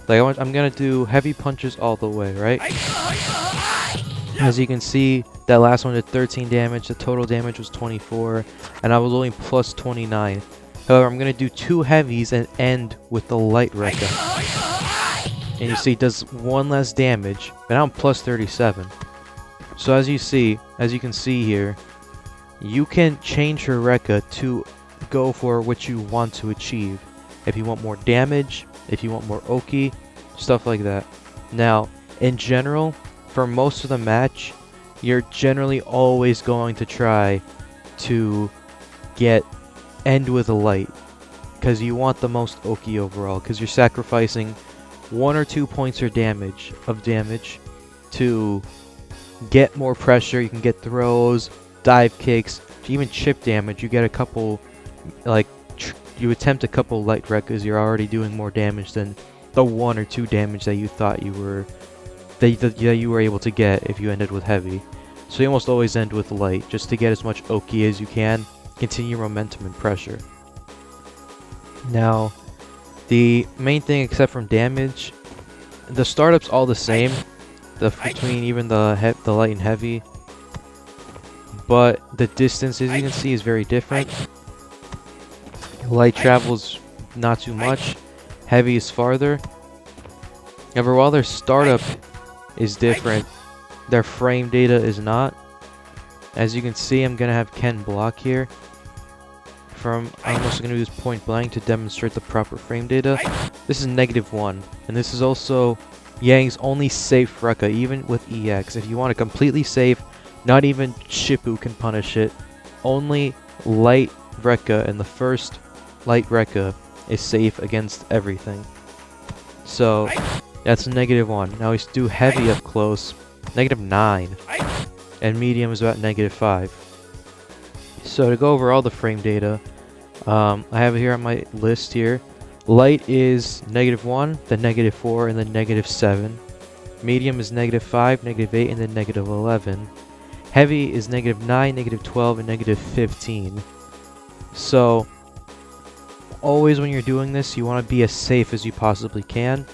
Like I'm gonna do heavy punches all the way, right? As you can see, that last one did 13 damage, the total damage was 24, and I was only plus 29. However, I'm going to do 2 heavies and end with the light Rekka. And you see it does 1 less damage, but now I'm plus 37. So as you can see here, you can change your Rekka to go for what you want to achieve. If you want more damage, if you want more Oki, stuff like that. Now, in general, for most of the match, you're generally always going to try to end with a light, because you want the most Oki overall, because you're sacrificing 1 or 2 points of damage to get more pressure. You can get throws, dive kicks, even chip damage. You get a couple, like you attempt a couple light Rekkas, you're already doing more damage than the 1 or 2 damage that you thought you were able to get if you ended with heavy. So you almost always end with light, just to get as much Oki as you can. Continue momentum and pressure. Now, the main thing except from damage, the startup's all the same, between even the light and heavy, but the distance, as you can see, is very different. Light travels not too much, heavy is farther. However, while their startup is different, their frame data is not. As you can see, I'm going to have Ken block here. I'm also going to use point blank to demonstrate the proper frame data. This is -1, and this is also Yang's only safe Rekka, even with EX. If you want a completely safe, not even Shippu can punish it. Only light Rekka, and the first light Rekka is safe against everything. So that's -1. Now we do heavy up close, -9. And medium is about -5. So to go over all the frame data, I have it here on my list here. Light is -1, then -4, and then -7. Medium is -5, -8, and then -11. Heavy is -9, -12, and -15. So always when you're doing this, you want to be as safe as you possibly can.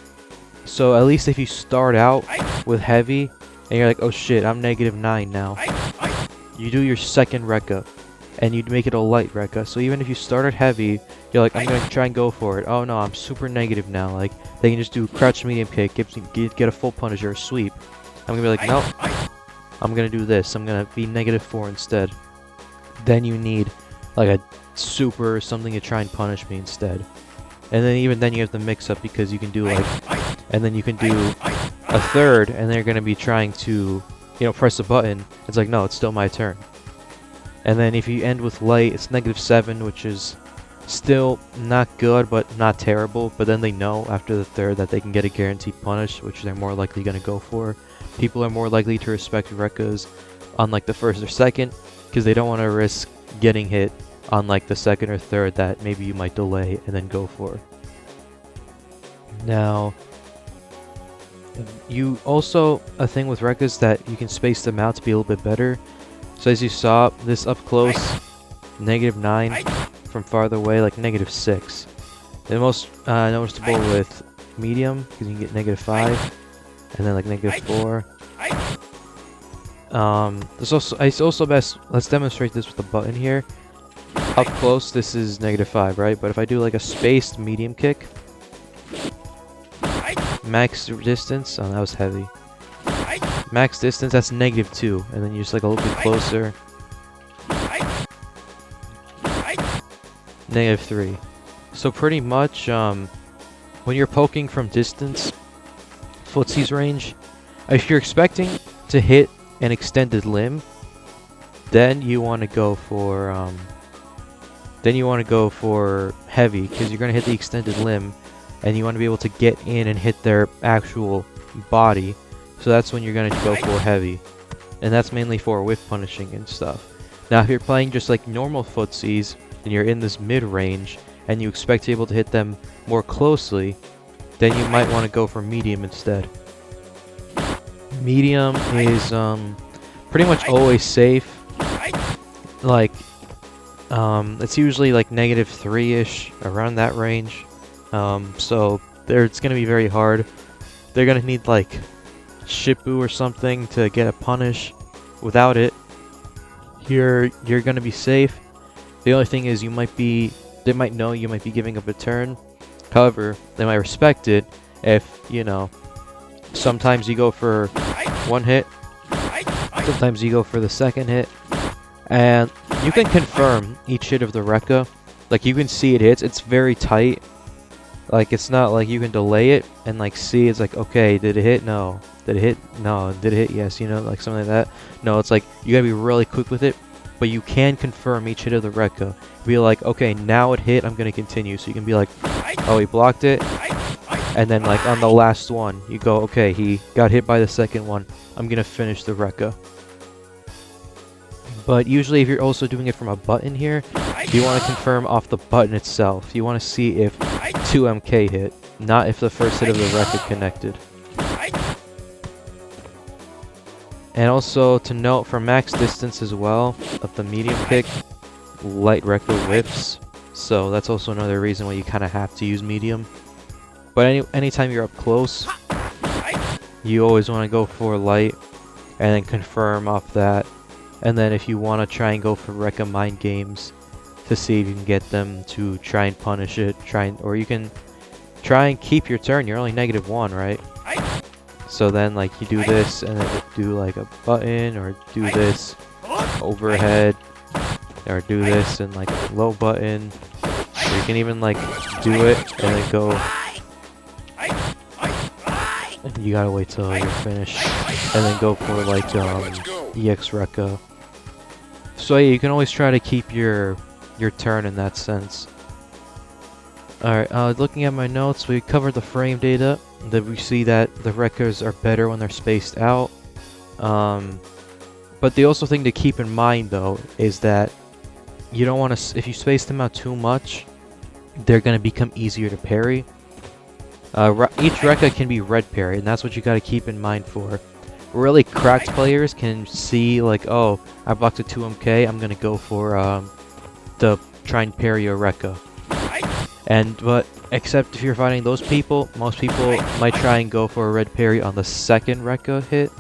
So at least if you start out with heavy, and you're like, oh shit, I'm -9 now, you do your second Rekka, and you make it a light Rekka. So even if you started heavy, you're like, I'm going to try and go for it. Oh no, I'm super negative now. Like, they can just do crouch medium kick, get a full punish or a sweep. I'm going to be like, nope, I'm going to do this. I'm going to be -4 instead. Then you need like a super or something to try and punish me instead. And then even then you have to mix up, because you can do like, and then you can do a third, and they're going to be trying to, press a button. It's like, no, it's still my turn. And then if you end with light, it's -7, which is still not good, but not terrible. But then they know after the third that they can get a guaranteed punish, which they're more likely going to go for. People are more likely to respect Rekkas on like the first or second, because they don't want to risk getting hit on like the second or third that maybe you might delay and then go for. Now, you also, a thing with Rekkas that you can space them out to be a little bit better. So as you saw, this up close, -9, from farther away, like -6. The most noticeable with medium, because you can get -5, and then like -4. It's also best. Let's demonstrate this with the button here. Up close, this is -5, right? But if I do like a spaced medium kick, max distance. Oh, that was heavy. Max distance, that's -2, and then you're just like a little bit closer. -3. So pretty much, when you're poking from distance, footsie's range, if you're expecting to hit an extended limb, then you want to go for heavy, because you're gonna hit the extended limb, and you want to be able to get in and hit their actual body. So that's when you're gonna go for heavy, and that's mainly for whiff punishing and stuff. Now, if you're playing just like normal footsies, and you're in this mid-range, and you expect to be able to hit them more closely, then you might want to go for medium instead. Medium is pretty much always safe. Like, it's usually like -3-ish, around that range. So it's gonna be very hard. They're gonna need like Shippu or something to get a punish. Without it, you're gonna be safe. The only thing is they might know you might be giving up a turn. However, they might respect it if, you know, sometimes you go for one hit, sometimes you go for the second hit, and you can confirm each hit of the Rekka. Like, you can see it hits. It's very tight. Like, it's not like you can delay it and like see. It's like, okay, did it hit? No. Did it hit? No. Did it hit? Yes. You know, like something like that. No, it's like you gotta be really quick with it. But you can confirm each hit of the Rekka. Be like, okay, now it hit, I'm gonna continue. So you can be like, oh, he blocked it. And then like on the last one, you go, okay, he got hit by the second one. I'm gonna finish the Rekka. But usually if you're also doing it from a button here, you want to confirm off the button itself. You want to see if 2 MK hit, not if the first hit of the Rekka connected. And also to note, for max distance as well of the medium kick, light Rekka whiffs. So that's also another reason why you kind of have to use medium. But anytime you're up close, you always want to go for light and then confirm off that. And then if you want to try and go for Rekka mind games to see if you can get them to try and punish it, or you can try and keep your turn. You're only -1, right? So then like you do this and then do like a button, or do this overhead, or do this and like low button. Or you can even like do it and then go. And you gotta wait till you're finished, and then go for like EX Rekka. So yeah, you can always try to keep your turn in that sense. Alright, looking at my notes, we covered the frame data. That we see that the Rekkas are better when they're spaced out. But the also thing to keep in mind though is that you don't want to, if you space them out too much, they're gonna become easier to parry. Each Rekka can be red parry, and that's what you gotta keep in mind for. Really cracked players can see like, oh, I blocked a 2 MK, I'm gonna go for the try and parry a Rekka. But except if you're fighting those people, most people might try and go for a red parry on the second Rekka hit.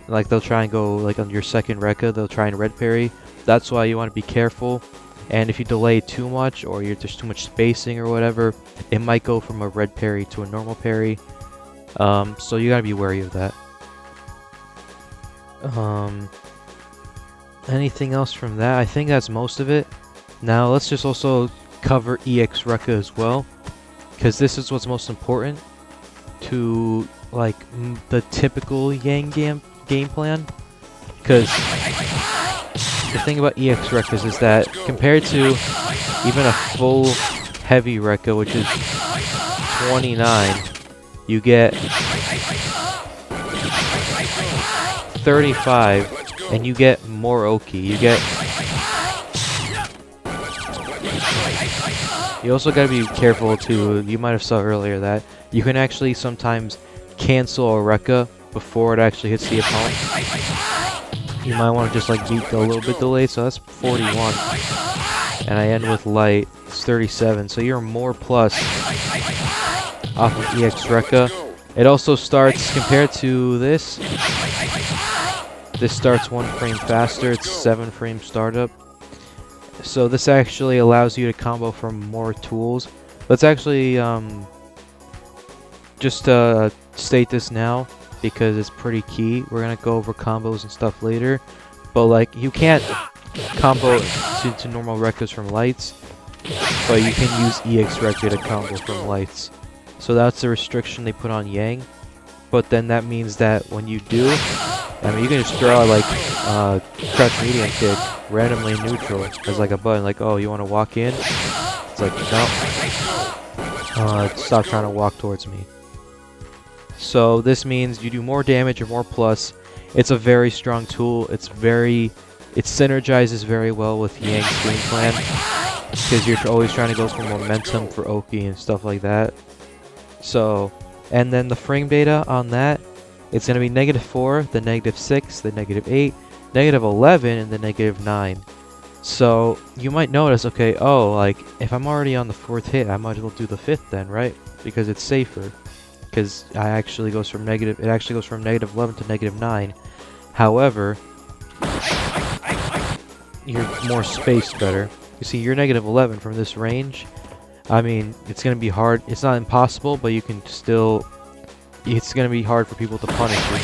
Like they'll try and go like on your second Rekka, they'll try and red parry. That's why you want to be careful. And if you delay too much, or there's too much spacing or whatever, it might go from a red parry to a normal parry. So you gotta be wary of that. Anything else from that? I think that's most of it. Now let's just also cover EX Rekka as well, because this is what's most important to like the typical Yang game plan. Because the thing about EX Rekkas is that compared to even a full heavy Rekka, which is 29, you get 35, and you get more Oki. You also gotta be careful too. You might have saw earlier that you can actually sometimes cancel a Rekka before it actually hits the opponent. You might want to just like beat a little bit delayed, so that's 41. and I end with light, it's 37. So you're more plus off of EX Rekka. It also starts, compared to this starts 1 frame faster. It's 7 frame startup. So this actually allows you to combo from more tools. Let's actually just state this now because it's pretty key. We're gonna go over combos and stuff later, but like you can't combo to normal Rekkas from lights, but you can use EX Rekka to combo from lights. So that's the restriction they put on Yang. But then that means that when you do, I mean, you can just throw out like crouch medium kick randomly neutral as like a button, like, oh, you want to walk in? It's like, no. Stop trying to walk towards me. So this means you do more damage or more plus. It's a very strong tool. It synergizes very well with Yang's game plan because you're always trying to go for momentum for Oki and stuff like that. So, and then the frame data on that, it's going to be -4, then -6, then -8, -11, and then -9. So you might notice, okay, oh, like if I'm already on the 4th hit, I might as well do the 5th then, right? Because it's safer. Because it actually goes from -11 to -9. However, you're more spaced better. You see, you're -11 from this range. I mean, it's gonna be hard. It's not impossible, but you can still. It's gonna be hard for people to punish you.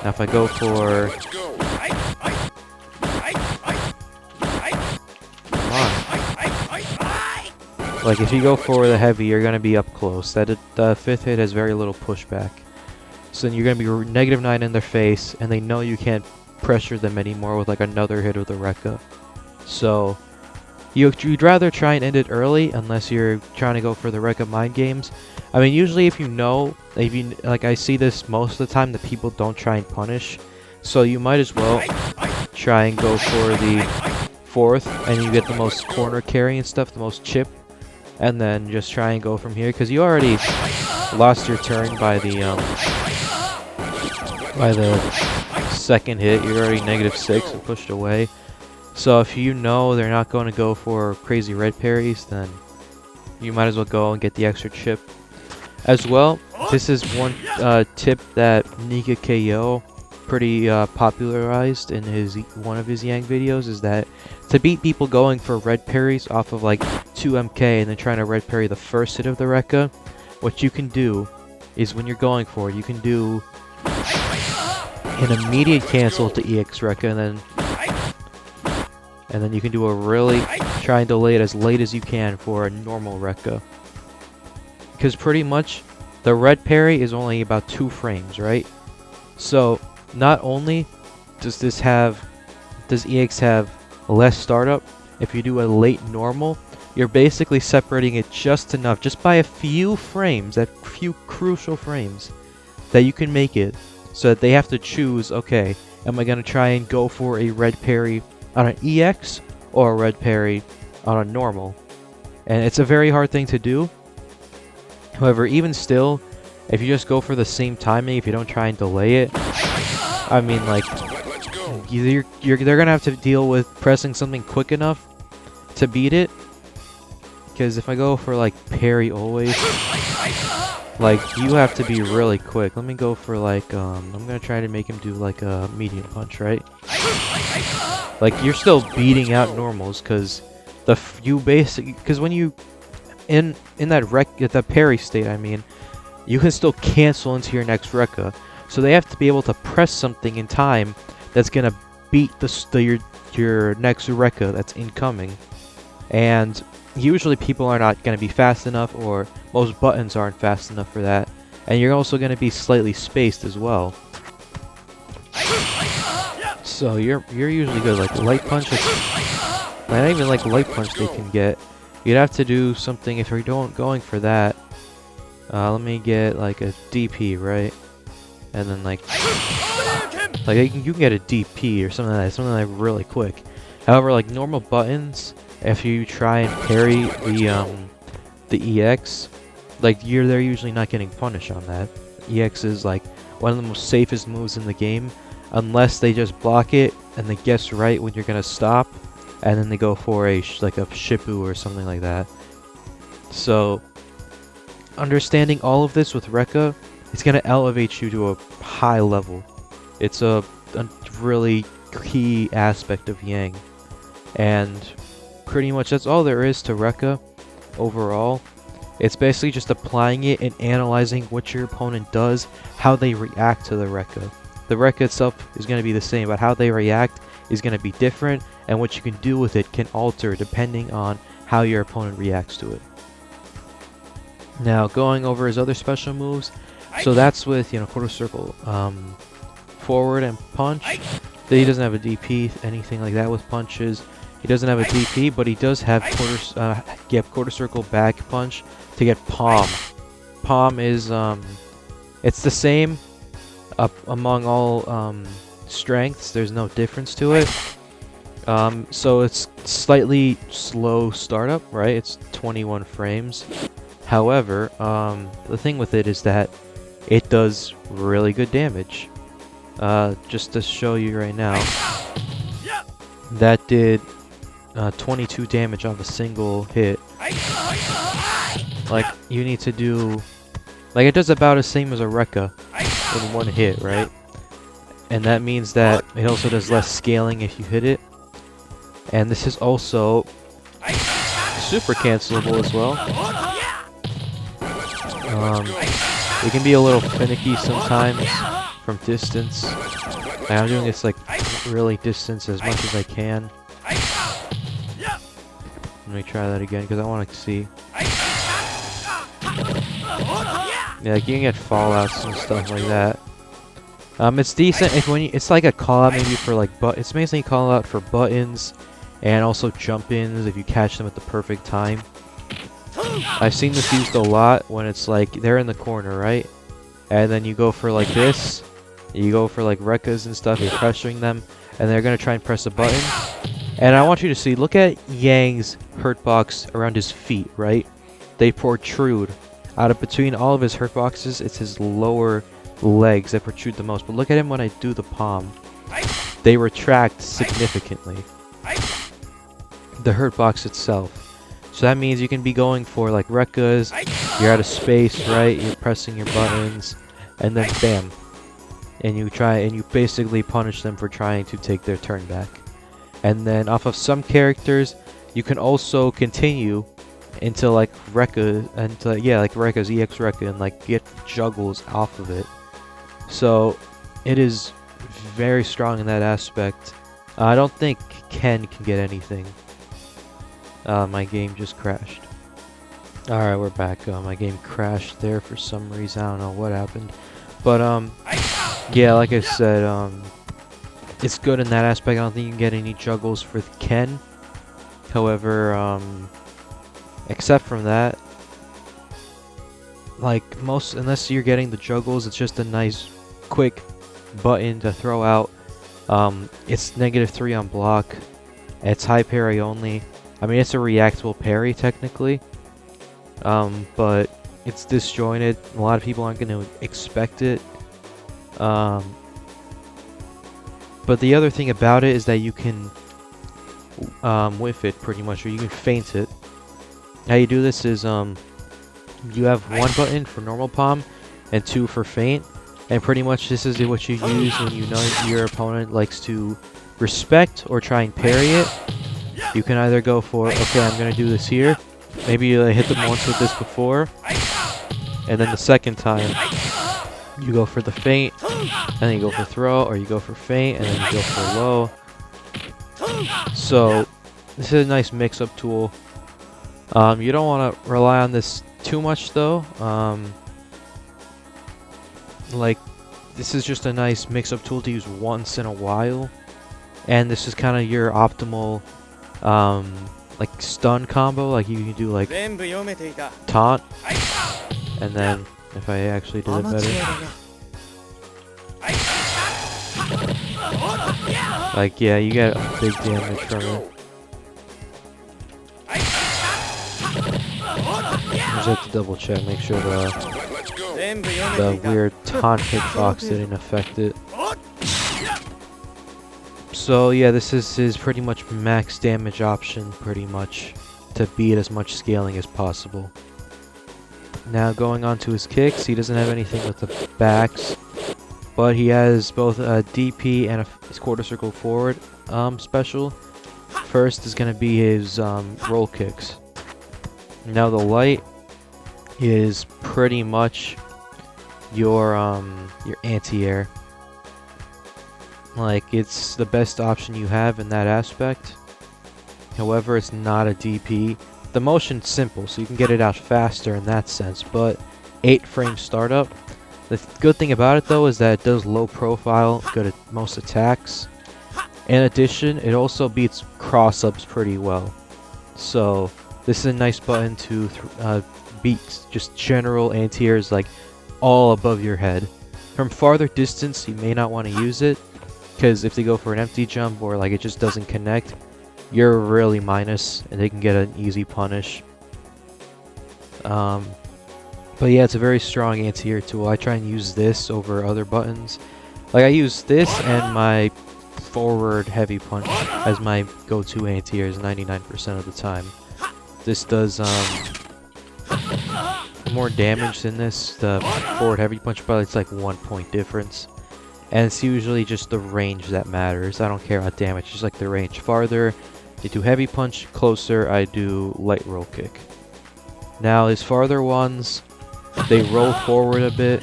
Now, if I go for. Come on. Like, if you go for the heavy, you're gonna be up close. The 5th hit has very little pushback. So then you're gonna be -9 in their face, and they know you can't pressure them anymore with like another hit of the Rekka. So. You'd rather try and end it early unless you're trying to go for the Rekka mind games. I mean, usually if you know, like I see this most of the time that people don't try and punish. So you might as well try and go for the 4th and you get the most corner carry and stuff, the most chip. And then just try and go from here because you already lost your turn by the 2nd hit. You're already -6 and pushed away. So if you know they're not going to go for crazy red parries, then you might as well go and get the extra chip. As well, this is one tip that Nika KO pretty popularized in one of his Yang videos, is that to beat people going for red parries off of like 2 MK and then trying to red parry the first hit of the Rekka, what you can do is when you're going for it, you can do an immediate cancel to EX Rekka and then you can do a really try and delay it as late as you can for a normal Rekka. Because pretty much the red parry is only about 2 frames, right? So not only does EX have less startup, if you do a late normal, you're basically separating it just enough, just by a few frames, that few crucial frames, that you can make it so that they have to choose, okay, am I going to try and go for a red parry on an EX or a red parry on a normal? And it's a very hard thing to do. However, even still, if you just go for the same timing, if you don't try and delay it, I mean, like, they're gonna have to deal with pressing something quick enough to beat it. Because if I go for like parry always, like, you have to be really quick. Let me go for like I'm gonna try to make him do like a medium punch, right? Like, you're still beating out normals because because when you in that parry state, I mean, you can still cancel into your next Rekka. So they have to be able to press something in time that's gonna beat your next Rekka that's incoming. And usually people are not gonna be fast enough, or most buttons aren't fast enough for that. And you're also gonna be slightly spaced as well. So you're usually good. Like light punch, not even like light punch they can get. You'd have to do something if you're going for that. Let me get like a DP, right? And then like you can get a DP or something like that, something like really quick. However, like normal buttons, if you try and parry the EX, like they're usually not getting punished on that. EX is like one of the most safest moves in the game, unless they just block it and they guess right when you're gonna stop. and then they go for like a Shippu or something like that. So understanding all of this with Rekka, it's gonna elevate you to a high level. It's a really key aspect of Yang, and pretty much that's all there is to Rekka overall. It's basically just applying it and analyzing what your opponent does, how they react to the Rekka. The Rekka itself is going to be the same, but how they react is going to be different, and what you can do with it can alter depending on how your opponent reacts to it. Now, going over his other special moves, so that's with, quarter circle, forward and punch. He doesn't have a DP, anything like that with punches. He doesn't have a DP, but he does have quarter circle back punch to get palm. Palm is it's the same up among all strengths. There's no difference to it. So it's slightly slow startup, right? It's 21 frames. However, the thing with it is that it does really good damage. Just to show you right now, that did 22 damage off a single hit. Like, you need to do... Like, it does about the same as a Rekka in one hit, right? And that means that it also does less scaling if you hit it. And this is also super cancelable as well. It can be a little finicky sometimes from distance. I'm doing this like really distance as much as I can. Let me try that again because I want to see. Yeah, like you can get fallouts and stuff like that. It's decent if it's like a call out maybe for like it's basically a call out for buttons and also jump ins if you catch them at the perfect time. I've seen this used a lot when it's like they're in the corner, right? And then you go for like this, you go for like Rekkas and stuff, you're pressuring them, and they're gonna try and press a button. And I want you to see, look at Yang's hurt box around his feet, right? They protrude. Out of between all of his hurt boxes, it's his lower legs that protrude the most. But look at him when I do the palm. They retract significantly. The hurt box itself. So that means you can be going for like Rekkas, you're out of space, right? You're pressing your buttons, and then bam. And you basically punish them for trying to take their turn back. And then off of some characters, you can also continue into like Rekka, like Rekka's EX Rekka, and like get juggles off of it. So it is very strong in that aspect. I don't think Ken can get anything. My game just crashed. Alright, we're back. My game crashed there for some reason. I don't know what happened. But, yeah, like I said, it's good in that aspect. I don't think you can get any juggles for Ken. However, except from that, like unless you're getting the juggles, it's just a nice, quick button to throw out. It's -3 on block. It's high parry only. I mean, it's a reactable parry technically, but it's disjointed. A lot of people aren't going to expect it. But the other thing about it is that you can whiff it pretty much, or you can feint it. How you do this is you have one button for normal palm and 2 for feint, and pretty much this is what you use when you know your opponent likes to respect or try and parry it. You can either go for, okay, I'm going to do this here. Maybe you hit them once with this before, and then the second time you go for the feint, and then you go for throw, or you go for feint, and then you go for low. So this is a nice mix-up tool. You don't want to rely on this too much though. Like, this is just a nice mix-up tool to use once in a while, and this is kind of your optimal like stun combo. Like you can do like taunt, and then if I actually did it better, like yeah, you get big damage from it. I just have to double check, make sure the weird taunt hitbox didn't affect it. So yeah, this is his pretty much max damage option, pretty much, to beat as much scaling as possible. Now going on to his kicks, he doesn't have anything with the backs, but he has both a DP and a quarter circle forward special. First is going to be his roll kicks. Now the light is pretty much your anti-air. Like, it's the best option you have in that aspect. However, it's not a DP. The motion's simple, so you can get it out faster in that sense, but 8 frame startup. The good thing about it though is that it does low profile, good at most attacks. In addition, it also beats cross-ups pretty well. So this is a nice button to beat just general anti-airs, like all above your head. From farther distance, you may not want to use it, because if they go for an empty jump or like it just doesn't connect, you're really minus, and they can get an easy punish. But yeah, it's a very strong anti-air tool. I try and use this over other buttons. Like, I use this and my forward heavy punch as my go-to anti-airs 99% of the time. This does more damage than this. The forward heavy punch, but it's like 1 point difference. And it's usually just the range that matters. I don't care about damage, just like the range. Farther, I do heavy punch. Closer, I do light roll kick. Now, his farther ones, they roll forward a bit.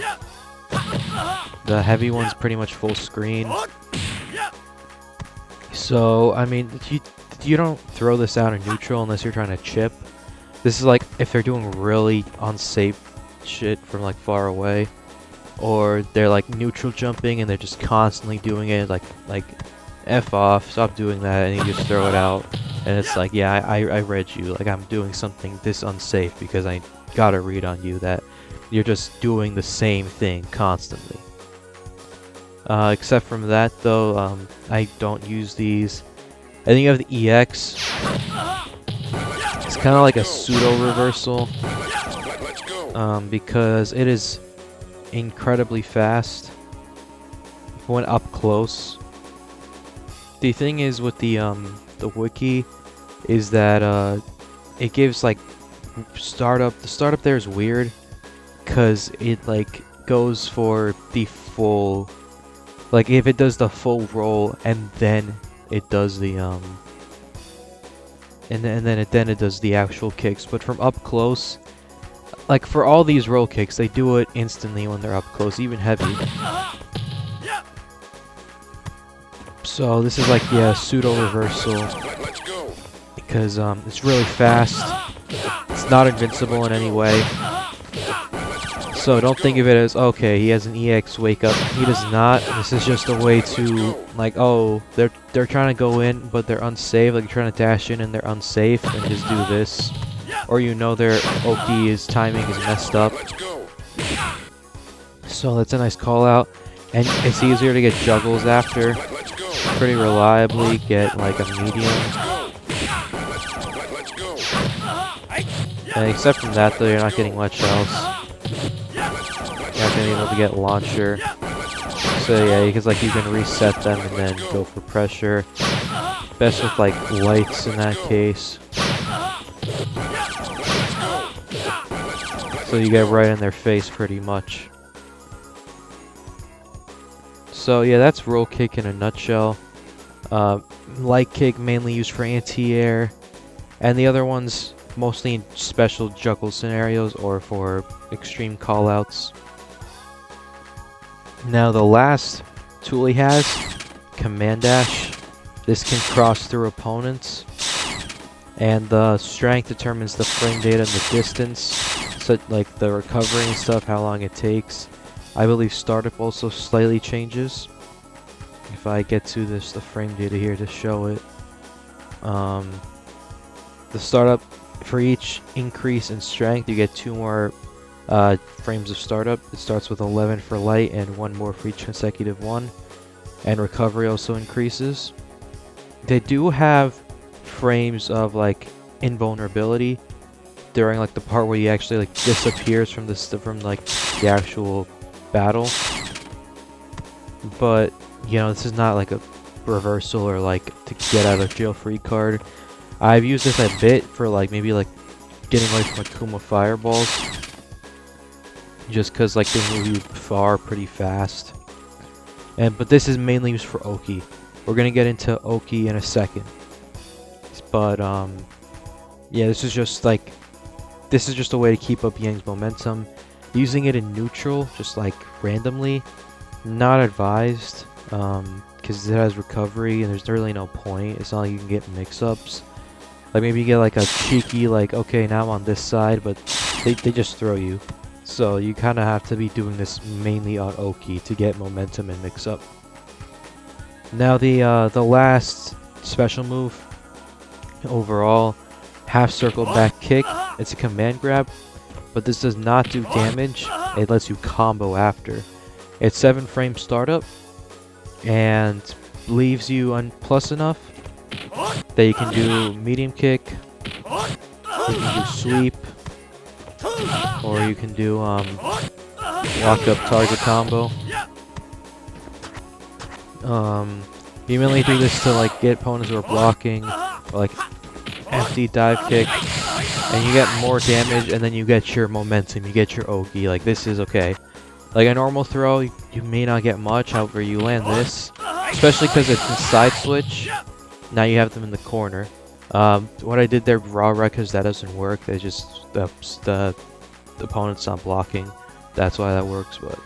The heavy one's pretty much full screen. So, I mean, you don't throw this out in neutral unless you're trying to chip. This is like if they're doing really unsafe shit from like far away. Or they're like neutral jumping and they're just constantly doing it, like F off, stop doing that, and you just throw it out. And it's like, yeah, I read you, like I'm doing something this unsafe because I got a read on you that you're just doing the same thing constantly. Except from that though, I don't use these. I think you have the EX. It's kind of like a pseudo reversal, because it is incredibly fast when up close. The thing is with the wiki is that it gives like startup. The startup there is weird because it like goes for the full, like if it does the full roll and then it does the and then it does the actual kicks. But from up close, like for all these roll kicks, they do it instantly when they're up close, even heavy. So this is like, yeah, pseudo reversal because it's really fast. It's not invincible in any way. So don't think of it as, okay, he has an EX wake up. He does not. This is just a way to, like, oh, they're trying to go in, but they're unsafe. Like, you're trying to dash in and they're unsafe, and just do this. Or you know their Oki's timing is messed up. So that's a nice call out. And it's easier to get juggles after. Pretty reliably get like a medium. And except from that though, you're not getting much else. You're not gonna be able to get launcher. So yeah, because like you can reset them and then go for pressure. Best with like lights in that case. So you get right in their face pretty much. So yeah, that's roll kick in a nutshell. Light kick mainly used for anti-air, and the other ones mostly in special juggle scenarios or for extreme callouts. Now the last tool he has, Command Dash. This can cross through opponents, and the strength determines the frame data and the distance, so like the recovery and stuff, how long it takes. I believe startup also slightly changes. If I get to this, the frame data here to show it. The startup, for each increase in strength, you get 2 more frames of startup. It starts with 11 for light and 1 more for each consecutive one. And recovery also increases. They do have frames of like invulnerability during like the part where he actually like disappears from the actual battle. But you know, this is not like a reversal or like to get out of jail free card. I've used this a bit for like maybe like getting away from Akuma fireballs, just because like they move you far pretty fast. But this is mainly used for Oki. We're gonna get into Oki in a second. But yeah, this is just a way to keep up Yang's momentum. Using it in neutral, just like randomly, not advised, because it has recovery and there's really no point. It's not like you can get mix-ups. Like maybe you get like a cheeky, like, okay, now I'm on this side, but they just throw you. So you kind of have to be doing this mainly on Oki to get momentum and mix-up. Now the last special move overall, half circle back kick. It's a command grab, but this does not do damage. It lets you combo after. It's 7 frame startup and leaves you on plus enough that you can do medium kick, you can do sweep, or you can do walk up target combo. You mainly do this to like get opponents who are blocking, or like empty dive kick, and you get more damage, and then you get your momentum, you get your Oki. Like this is okay. Like a normal throw, you may not get much, however you land this, especially because it's a side switch. Now you have them in the corner. What I did there, raw records, that doesn't work. They just the opponent's not blocking. That's why that works. But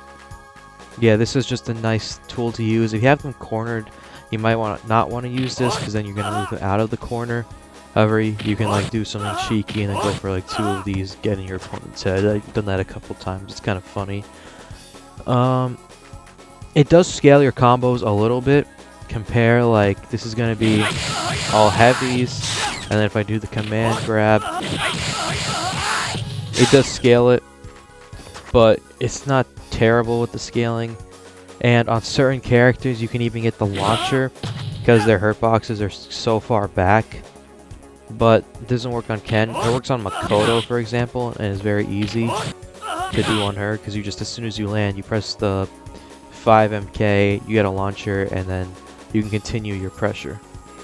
yeah, this is just a nice tool to use. If you have them cornered, you might not want to use this because then you're gonna move it out of the corner. However, you can like do something cheeky and then go for like 2 of these, get in your opponent's head. I've done that a couple times. It's kind of funny. It does scale your combos a little bit. Compare, like, this is going to be all heavies, and then if I do the command grab, it does scale it, but it's not terrible with the scaling. And on certain characters, you can even get the launcher, because their hurt boxes are so far back. But it doesn't work on Ken. It works on Makoto, for example, and it's very easy to do on her, because you just, as soon as you land, you press the 5MK, you get a launcher, and then you can continue your pressure.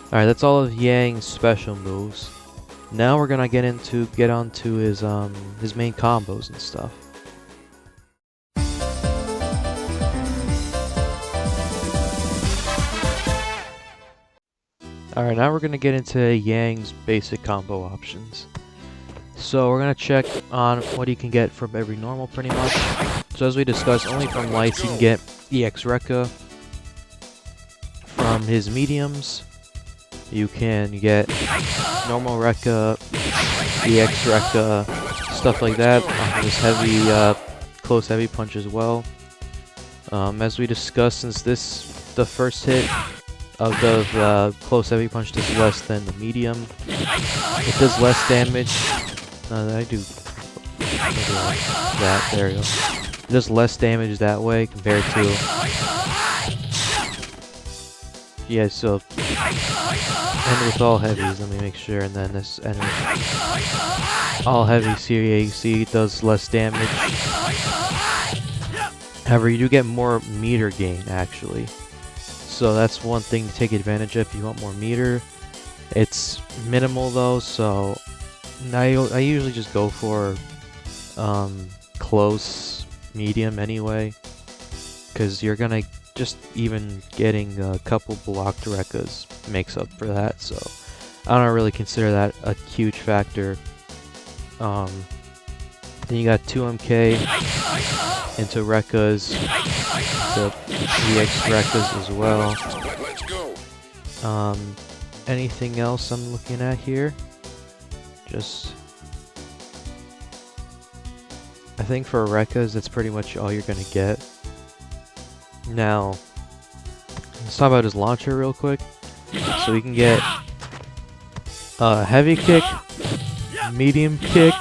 Alright, that's all of Yang's special moves. Now we're gonna get onto his main combos and stuff. Alright, now we're gonna get into Yang's basic combo options. So we're gonna check on what he can get from every normal pretty much. So as we discussed, only from lights you can get EX Rekka. From his mediums, you can get normal Rekka, EX Rekka, stuff like that. His heavy, close heavy punch as well. As we discussed, since the first hit of the close heavy punch does less than the medium, it does less damage. I do that. There you go. It does less damage that way compared to. Yeah, so and with all heavies, let me make sure, and then this and all heavy CAC does less damage. However, you do get more meter gain actually. So that's one thing to take advantage of if you want more meter. It's minimal though, so I usually just go for close medium anyway, because you're gonna just even getting a couple blocked Rekkas makes up for that, so I don't really consider that a huge factor. Then you got 2MK into Rekkas, to EX Rekkas as well. Anything else I'm looking at here? Just, I think for Rekkas, that's pretty much all you're gonna get. Now, let's talk about his launcher real quick. So we can get heavy kick, medium kick.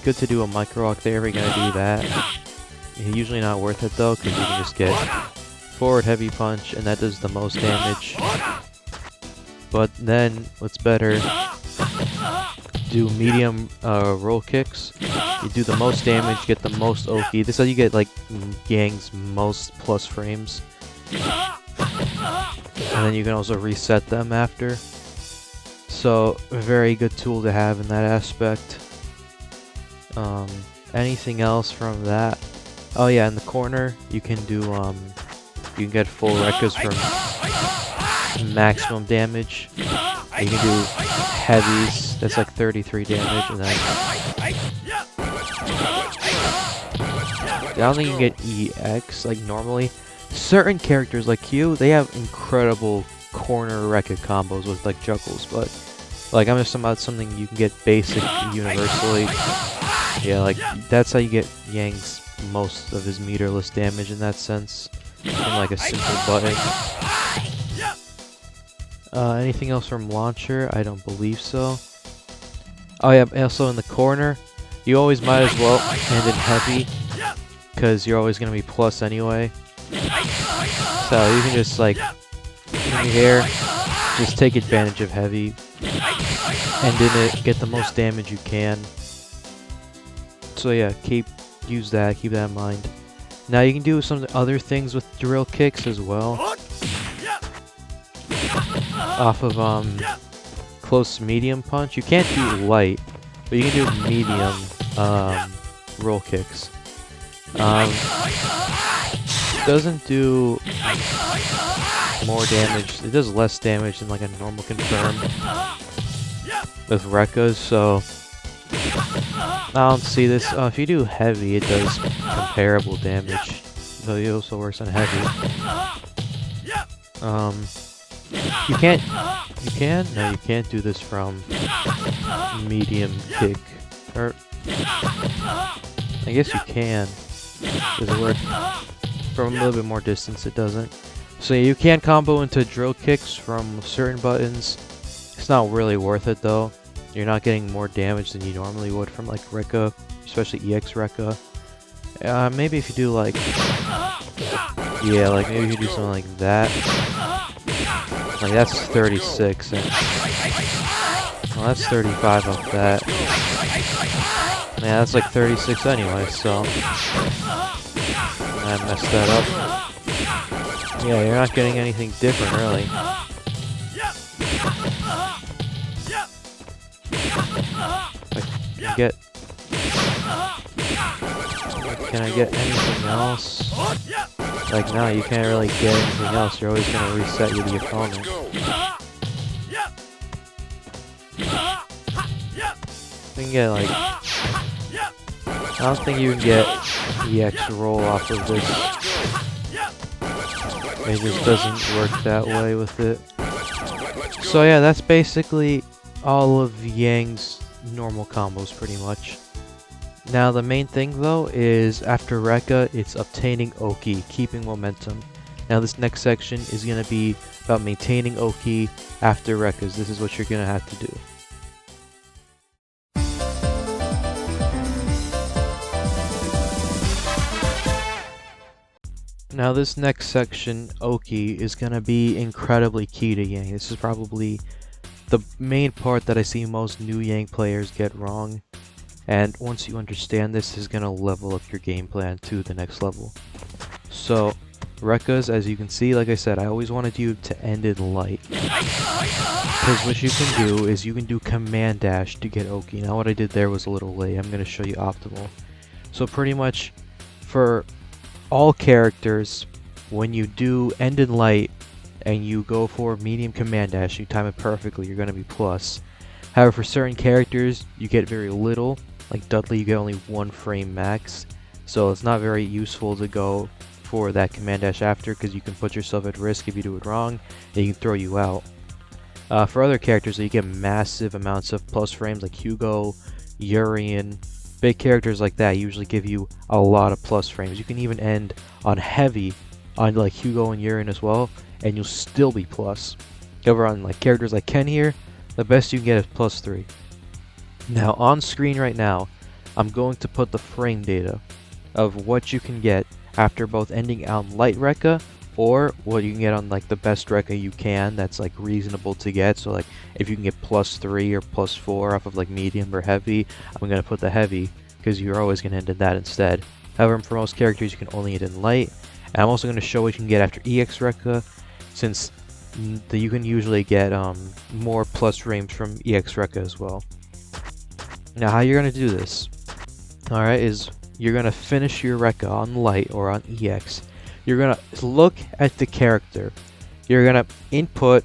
Good to do a micro rock there. We're gonna do that. Usually not worth it though, because you can just get forward heavy punch, and that does the most damage. But then, what's better do medium roll kicks. You do the most damage, get the most Oki. This is how you get like Yang's most plus frames. And then you can also reset them after. So, a very good tool to have in that aspect. Anything else from that? Oh yeah, in the corner, you can do, you can get full Rekkas from maximum damage. You can do heavies, that's like 33 damage, and then I don't think you can get EX, like normally. Certain characters like Q, they have incredible corner Rekka combos with like juggles, but like I'm just talking about something you can get basic universally. Yeah, like that's how you get Yang's most of his meterless damage in that sense, from like a simple button. Anything else from launcher? I don't believe so. Oh yeah, also in the corner, you always might as well end in heavy, because you're always going to be plus anyway. So you can just like, in here, just take advantage of heavy, end in it, get the most damage you can. So yeah, use that, keep that in mind. Now you can do some other things with drill kicks as well. Off of close medium punch. You can't do light, but you can do medium roll kicks. Doesn't do more damage. It does less damage than like a normal confirm with Rekkas, so I don't see this. If you do heavy, it does comparable damage, though it also works on heavy. You can? No, you can't do this from medium kick. Or, I guess you can. Does it work? From a little bit more distance, it doesn't. So you can combo into drill kicks from certain buttons. It's not really worth it though. You're not getting more damage than you normally would from like Rekka, especially EX Rekka. Maybe if you do like, yeah, like maybe if you do something like that. Like that's 36, and well, that's 35 off that. Yeah, that's like 36 anyway, so I messed that up. Yeah, you're not getting anything different, really. Can I get anything else? Like, no, you can't really get anything else. You're always gonna reset you the opponent. You can get like, I don't think you can get EX roll off of this. It just doesn't work that way with it. So yeah, that's basically all of Yang's normal combos pretty much. Now the main thing though is after Rekka, it's obtaining Oki, keeping momentum. Now this next section is going to be about maintaining Oki after Rekkas. This is what you're going to have to do. Now this next section, Oki, is going to be incredibly key to Yang. This is probably the main part that I see most new Yang players get wrong. And once you understand this, is going to level up your game plan to the next level. So, Rekkas, as you can see, like I said, I always wanted you to end in light. Because what you can do is you can do command dash to get Oki. Now what I did there was a little late. I'm going to show you optimal. So pretty much, for all characters, when you do end in light and you go for medium command dash, you time it perfectly, you're going to be plus. However, for certain characters, you get very little. Like Dudley, you get only 1 frame max, so it's not very useful to go for that command dash after, because you can put yourself at risk if you do it wrong, and he can throw you out. For other characters, you get massive amounts of plus frames, like Hugo, Urian. Big characters like that usually give you a lot of plus frames. You can even end on heavy on like Hugo and Urian as well, and you'll still be plus. However, on like characters like Ken here, the best you can get is plus 3. Now on screen right now, I'm going to put the frame data of what you can get after both ending on light Rekka or what you can get on like the best Rekka you can that's like reasonable to get. So like if you can get +3 or +4 off of like medium or heavy, I'm gonna put the heavy because you're always gonna end in that instead. However, for most characters you can only get in light, and I'm also gonna show what you can get after EX Rekka, since you can usually get more plus range from EX Rekka as well. Now how you're gonna do this, alright, is you're gonna finish your Rekka on light or on EX. You're gonna look at the character. You're gonna input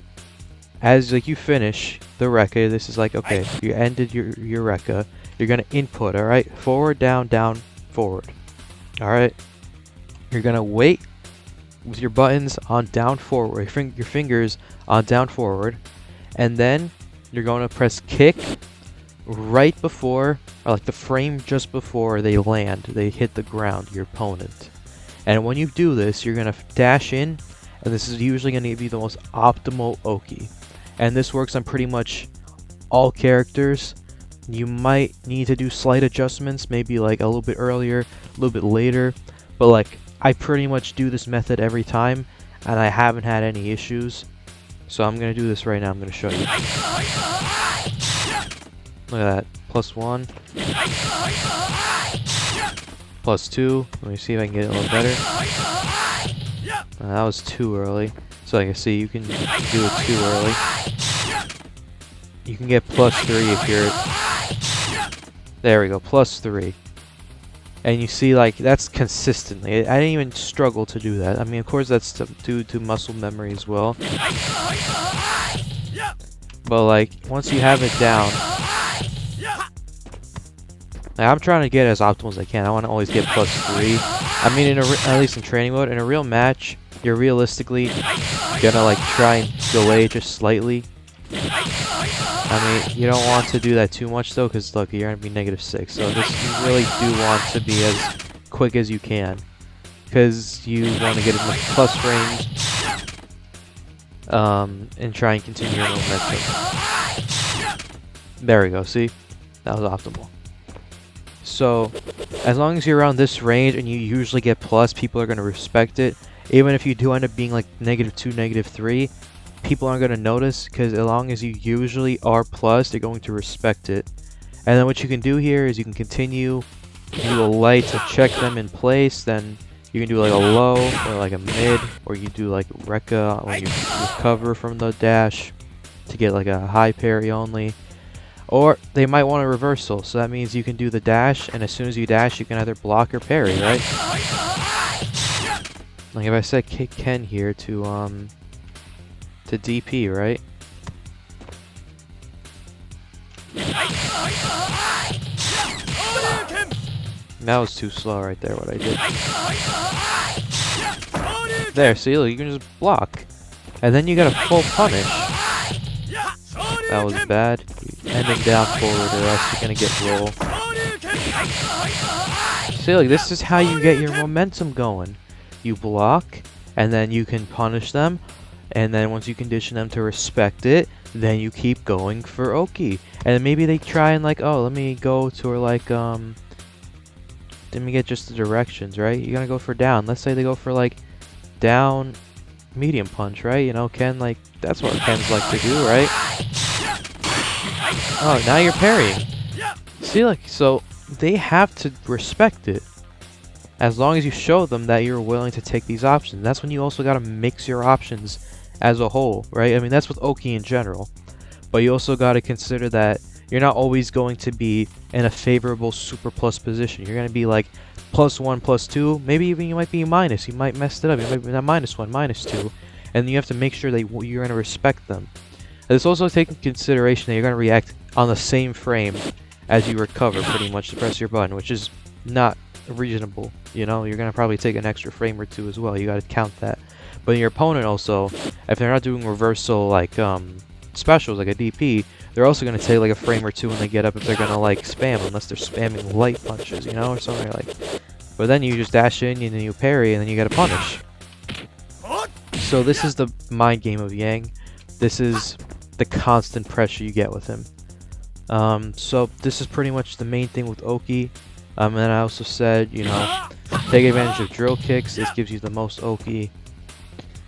as like you finish the Rekka. This is like, okay, you ended your Rekka. You're gonna input, alright, forward, down, down, forward. Alright. You're gonna wait with your buttons on down forward, your fingers on down forward, and then you're going to press kick right before, or like the frame just before they land, they hit the ground, your opponent. And when you do this, you're going to dash in, and this is usually going to give you the most optimal Oki. And this works on pretty much all characters. You might need to do slight adjustments, maybe like a little bit earlier, a little bit later, but like I pretty much do this method every time, and I haven't had any issues. So I'm going to do this right now. I'm going to show you. Look at that. +1. +2. Let me see if I can get it a little better. That was too early. So like I see, you can do it too early. You can get +3 if you're... There we go, +3. And you see, like, that's consistently. I didn't even struggle to do that. I mean, of course, that's due to muscle memory as well. But, like, once you have it down... Like, I'm trying to get as optimal as I can. I want to always get +3. I mean, at least in training mode. In a real match, you're realistically gonna, like, try and delay just slightly. I mean, you don't want to do that too much though, because look, you're gonna be -6. So this, you really do want to be as quick as you can, because you want to get as much plus range, and try and continue your momentum. There we go. See, that was optimal. So as long as you're around this range and you usually get plus, people are gonna respect it. Even if you do end up being like -2, -3. People aren't going to notice, because as long as you usually are plus, they're going to respect it. And then what you can do here is you can continue, do a light to check them in place, then you can do like a low or like a mid, or you do like Rekka when you recover from the dash to get like a high parry only. Or they might want a reversal, so that means you can do the dash, and as soon as you dash you can either block or parry, right? Like if I set kick Ken here to DP, right? That was too slow right there, what I did. There, see, look, you can just block. And then you got a full punish. That was bad. Ending down forward or else you're gonna get roll. See, look, this is how you get your momentum going. You block, and then you can punish them. And then once you condition them to respect it, then you keep going for Oki. And maybe they try and like, oh, let me go to like, let me get just the directions, right? You're gonna go for down. Let's say they go for like down medium punch, right? You know, Ken, like, that's what Kens like to do, right? Oh, now you're parrying. See, like, so they have to respect it. As long as you show them that you're willing to take these options. That's when you also gotta mix your options as a whole, right? I mean, that's with Oki in general. But you also gotta consider that you're not always going to be in a favorable super plus position. You're gonna be like +1, +2, maybe even you might be minus. You might mess it up. You might be -1, -2. And you have to make sure that you're gonna respect them. And it's also take into consideration that you're gonna react on the same frame as you recover, pretty much, to press your button, which is not reasonable. You know, you're gonna probably take an extra frame or two as well. You gotta count that. But your opponent also, if they're not doing reversal like specials like a DP, they're also gonna take like a frame or two when they get up if they're gonna like spam, unless they're spamming light punches, you know, or something like. But then you just dash in and then you parry and then you gotta punish. So this is the mind game of Yang. This is the constant pressure you get with him. So this is pretty much the main thing with Oki. And I also said, you know, take advantage of drill kicks. This gives you the most Oki.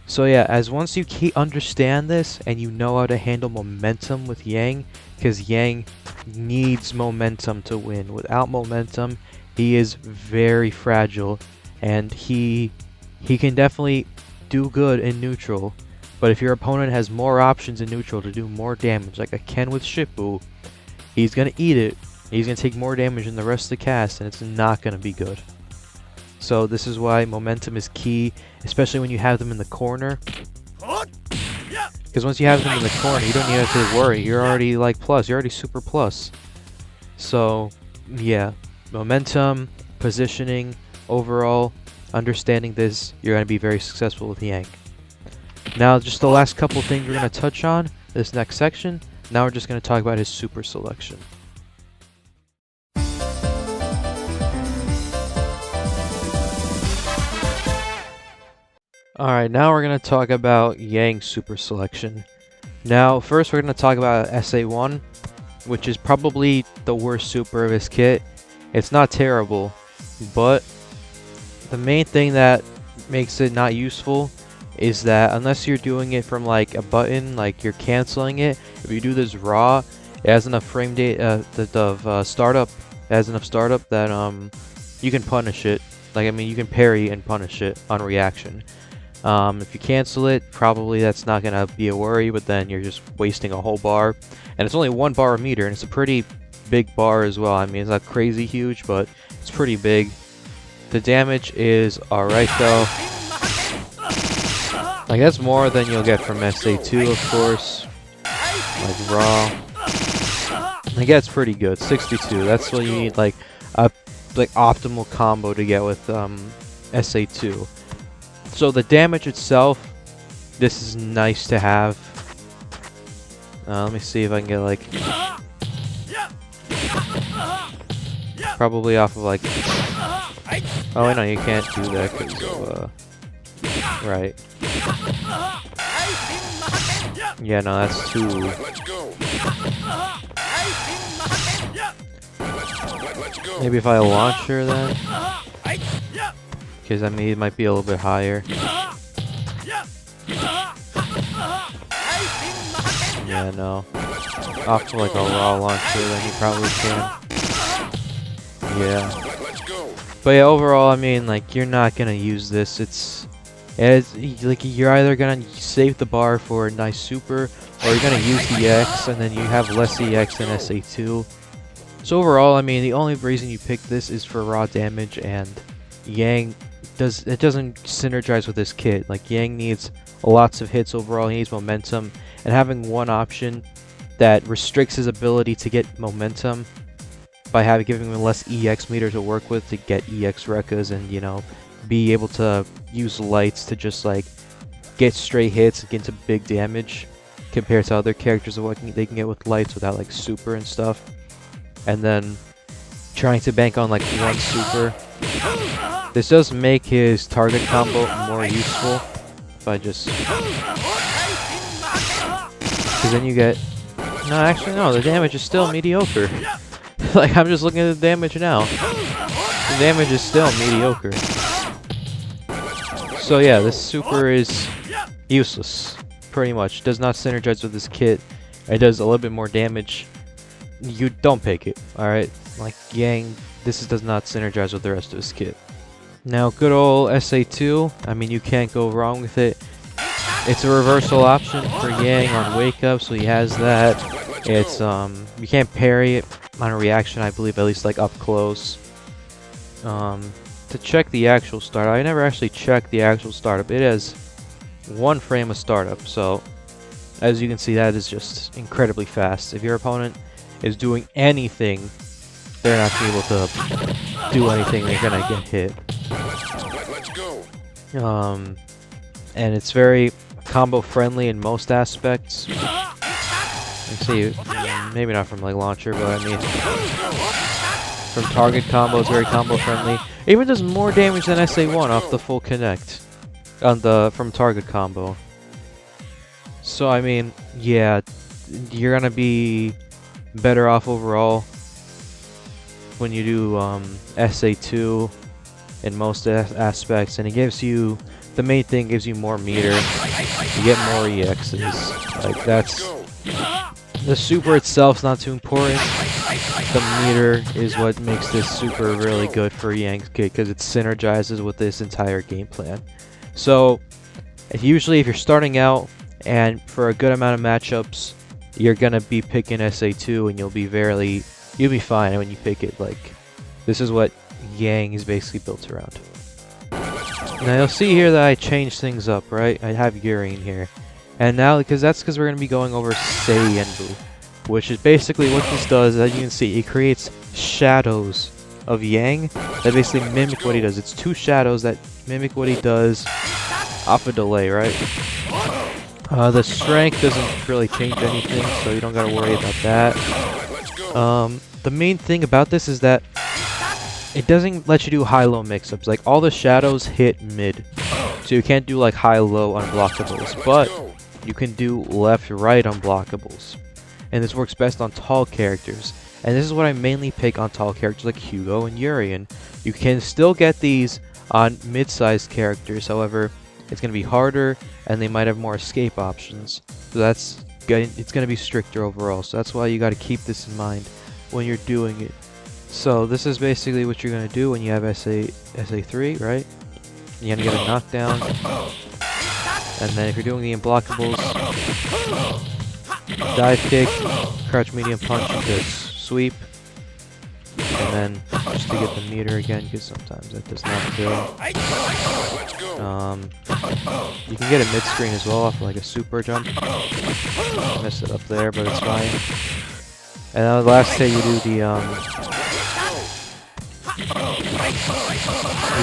So yeah, as once you understand this and you know how to handle momentum with Yang, because Yang needs momentum to win. Without momentum, he is very fragile, and he can definitely do good in neutral. But if your opponent has more options in neutral to do more damage, like a Ken with Shippu, he's gonna eat it. He's gonna take more damage than the rest of the cast, and it's not gonna be good. So this is why momentum is key, especially when you have them in the corner. Because once you have them in the corner, you don't even have to worry. You're already like plus. You're already super plus. So yeah, momentum, positioning, overall, understanding this, you're going to be very successful with Yang. Now just the last couple things we're going to touch on this next section. Now we're just going to talk about his super selection. Alright, now we're going to talk about Yang's super selection. Now, first we're going to talk about SA1, which is probably the worst super of his kit. It's not terrible, but the main thing that makes it not useful is that unless you're doing it from like a button, like you're canceling it, if you do this raw, it has enough frame rate startup, it has enough startup that you can punish it. Like, I mean, you can parry and punish it on reaction. If you cancel it, probably that's not gonna be a worry, but then you're just wasting a whole bar, and it's only 1 bar a meter, and it's a pretty big bar as well. I mean, it's not crazy huge, but it's pretty big. The damage is alright though. Like, that's more than you'll get from SA2, of course. Like raw. Like, that's pretty good. 62. That's what you need, like a optimal combo to get with SA2. So the damage itself, this is nice to have. Let me see if I can get like probably off of like. Oh wait, no, you can't do that because of right. Yeah, no, that's too. Maybe if I launch her then. Because I mean, it might be a little bit higher. Yeah, no. Off to like a raw launcher, then you probably can. Yeah. But yeah, overall, I mean, like, you're not gonna use this. It's like, you're either gonna save the bar for a nice super, or you're gonna use EX, and then you have less EX than SA2. So overall, I mean, the only reason you pick this is for raw damage, and Yang doesn't synergize with this kit. Like, Yang needs lots of hits overall. He needs momentum, and having one option that restricts his ability to get momentum by giving him less EX meter to work with to get EX Rekkas, and, you know, be able to use lights to just like get straight hits and get into big damage compared to other characters of what they can get with lights without like super and stuff. And then trying to bank on like one super. This does make his target combo more useful by just... Because then you get... No, actually no, the damage is still mediocre. Like, I'm just looking at the damage now. The damage is still mediocre. So yeah, this super is useless, pretty much. Does not synergize with this kit. It does a little bit more damage. You don't pick it, alright? Like, Yang, this does not synergize with the rest of his kit. Now, good old SA2, I mean, you can't go wrong with it. It's a reversal option for Yang on wake up, so he has that. It's, you can't parry it on a reaction, I believe, at least like up close. To check the actual startup, I never actually checked the actual startup. It has 1 frame of startup, so as you can see, that is just incredibly fast. If your opponent is doing anything, they're not able to do anything, they're gonna get hit. Let's go. And it's very combo friendly in most aspects. Let's see, maybe not from like launcher, but I mean from target combo, it's very combo friendly. It even does more damage than SA1 off the full connect on the from target combo. So I mean, yeah, you're gonna be better off overall when you do SA2 in most aspects, and it gives you the main thing gives you more meter. You get more EXs. Like, that's... The super itself's not too important. The meter is what makes this super really good for Yang's kit, because it synergizes with this entire game plan. So, usually if you're starting out, and for a good amount of matchups, you're gonna be picking SA2, and you'll be fine when you pick it. Like, this is what Yang is basically built around. Now you'll see here that I changed things up, right? I have Yuri in here. And now, because we're going to be going over Seiyenbu, which is basically what this does. As you can see, it creates shadows of Yang that basically mimic what he does. It's 2 shadows that mimic what he does off a delay, right? The strength doesn't really change anything, so you don't got to worry about that. The main thing about this is that it doesn't let you do high-low mix-ups. Like, all the shadows hit mid, so you can't do like high-low unblockables, but you can do left-right unblockables, and this works best on tall characters. And this is what I mainly pick on tall characters like Hugo and Urien. You can still get these on mid-sized characters, however, it's going to be harder, and they might have more escape options. So it's going to be stricter overall. So that's why you got to keep this in mind when you're doing it. So this is basically what you're going to do when you have SA3, right? You're going to get a knockdown. And then if you're doing the unblockables, dive kick, crouch medium punch into sweep, and then just to get the meter again, because sometimes that does not kill. You can get a mid screen as well off like a super jump. I messed it up there, but it's fine. And then the last hit you do the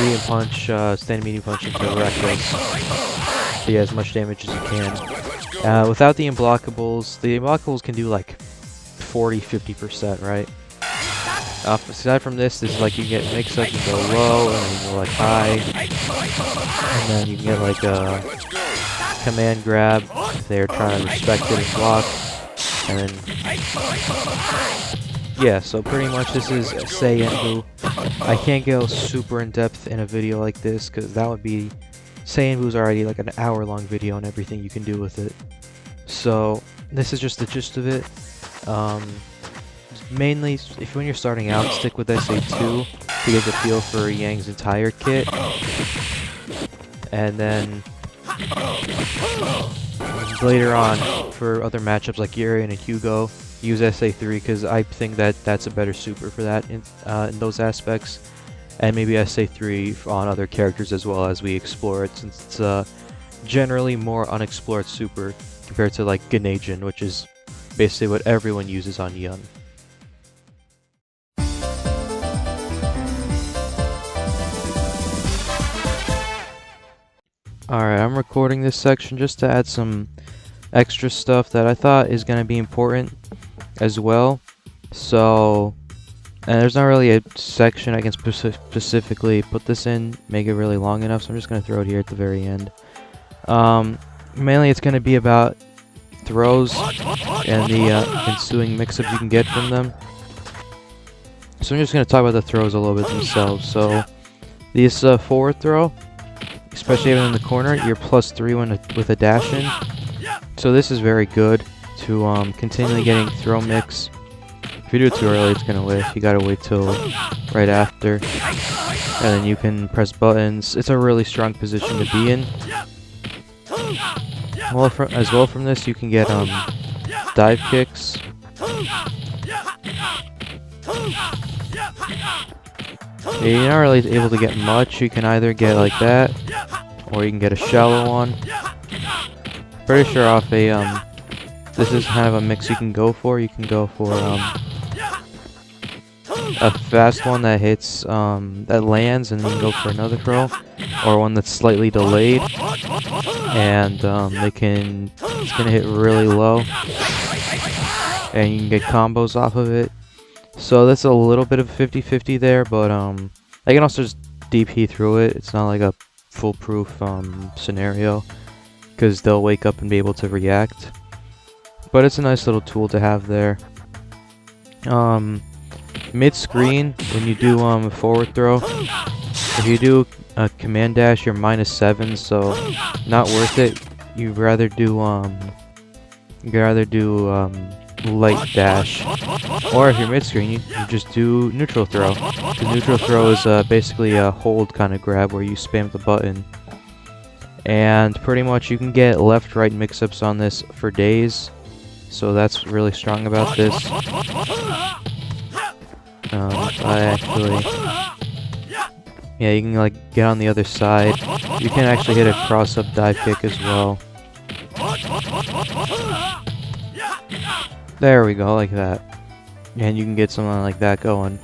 medium punch, stand medium punch into reckless. Do as much damage as you can. Without the unblockables can do like 40-50%, right? Aside from this is like you get mix-up, you go low, and then you go like high, and then you can get like a command grab if they're trying to respect it and block, and then yeah, so pretty much this is Seiyenbu. I can't go super in depth in a video like this because that would be Seiyenbu's already like an hour-long video and everything you can do with it. So this is just the gist of it. Mainly, when you're starting out, stick with SA2 to get the feel for Yang's entire kit, and then later on for other matchups like Urien and Hugo, use SA3 because I think that that's a better super for that in those aspects. And maybe SA3 on other characters as well as we explore it, since it's generally more unexplored super compared to like Ganejin, which is basically what everyone uses on Yun. Alright, I'm recording this section just to add some extra stuff that I thought is going to be important as well. So, and there's not really a section I can specifically put this in, make it really long enough, so I'm just going to throw it here at the very end. Mainly it's going to be about throws and the ensuing mix-ups you can get from them. So I'm just going to talk about the throws a little bit themselves. So, this forward throw, especially even in the corner, you're +3 with a dash in. So this is very good to continually getting throw mix. If you do it too early, it's going to whiff. You got to wait till right after. And then you can press buttons. It's a really strong position to be in. Well, as well from this, you can get dive kicks. Yeah, you're not really able to get much. You can either get like that, or you can get a shallow one. Pretty sure off a this is kind of a mix you can go for. You can go for a fast one that hits that lands, and then you can go for another throw, or one that's slightly delayed, and it's gonna hit really low, and you can get combos off of it. So that's a little bit of 50-50 there, but I can also just DP through it. It's not like a foolproof scenario, because they'll wake up and be able to react. But it's a nice little tool to have there. Mid-screen, when you do a forward throw, If you do a command dash, you're -7, so not worth it. You'd rather do light dash. Or if you're mid-screen, you just do neutral throw. The neutral throw is basically a hold kind of grab where you spam the button. And pretty much you can get left-right mix-ups on this for days. So that's really strong about this. Yeah, you can like get on the other side. You can actually hit a cross-up dive kick as well. There we go, like that. And you can get something like that going.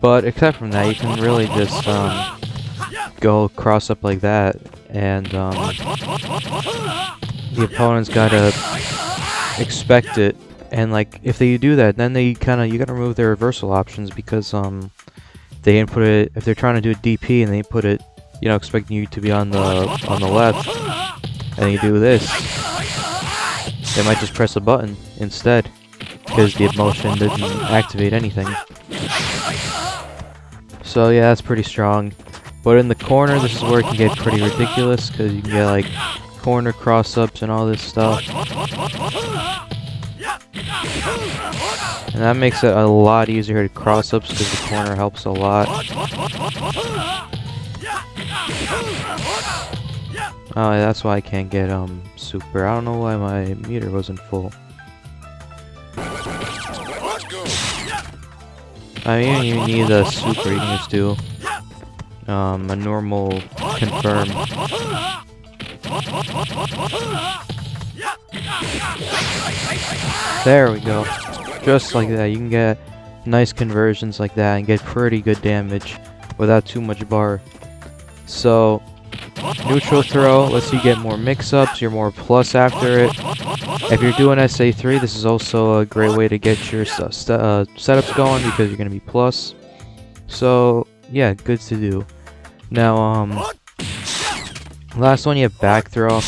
But except from that, you can really just go cross-up like that. And the opponent's gotta expect it. And like if they do that, then you gotta remove their reversal options, because they input it, if they're trying to do a DP and they put it, you know, expecting you to be on the left, and you do this, they might just press a button instead, because the motion didn't activate anything. So yeah, that's pretty strong. But in the corner, this is where it can get pretty ridiculous, because you can get like corner cross-ups and all this stuff. And that makes it a lot easier to cross-ups, because the corner helps a lot. Oh, that's why I can't get super. I don't know why my meter wasn't full. Let's go. I mean, you need a super. You can just do a normal confirm. There we go. Just like that. You can get nice conversions like that and get pretty good damage without too much bar. So neutral throw lets you get more mix-ups, you're more plus after it. If you're doing SA3, this is also a great way to get your setups going, because you're going to be plus. So yeah, good to do. Now last one, you have back throw.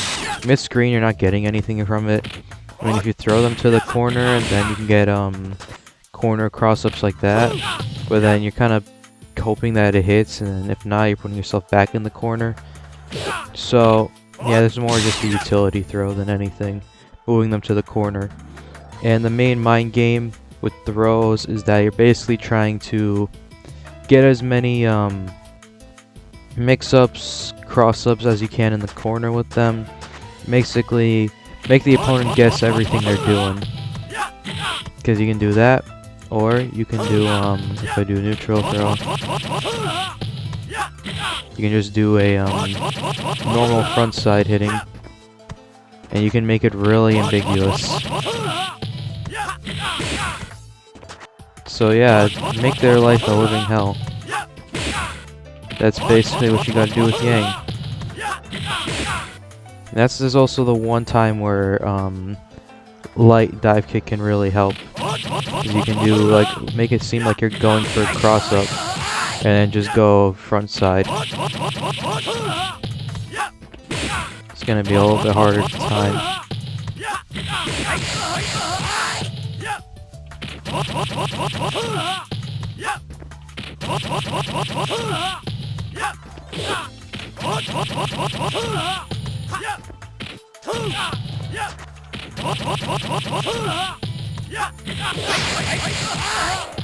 Mid-screen, you're not getting anything from it. I mean, if you throw them to the corner, and then you can get corner cross-ups like that, but then you're kind of hoping that it hits, and if not, you're putting yourself back in the corner. So yeah, this is more just a utility throw than anything, moving them to the corner. And the main mind game with throws is that you're basically trying to get as many mix-ups, cross-ups as you can in the corner with them. Basically make the opponent guess everything they're doing, because you can do that, or you can do if I do neutral throw, you can just do a normal front side hitting, and you can make it really ambiguous. So yeah, make their life a living hell. That's basically what you gotta do with Yang. This is also the one time where light dive kick can really help. Because you can do, like, make it seem like you're going for a cross-up, and then just go front side. It's gonna be a little bit harder to time.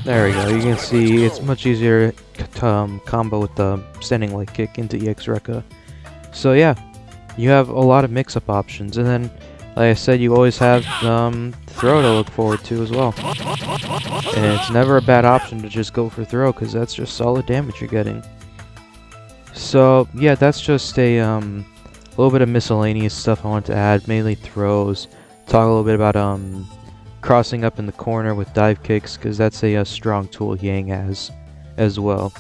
There we go. You can see it's much easier to combo with the standing light kick into EX Rekka. So yeah, you have a lot of mix-up options, and then, like I said, you always have throw to look forward to as well. And it's never a bad option to just go for throw, because that's just solid damage you're getting. So yeah, that's just a little bit of miscellaneous stuff I want to add, mainly throws. Talk a little bit about crossing up in the corner with dive kicks, because that's a strong tool Yang has as well.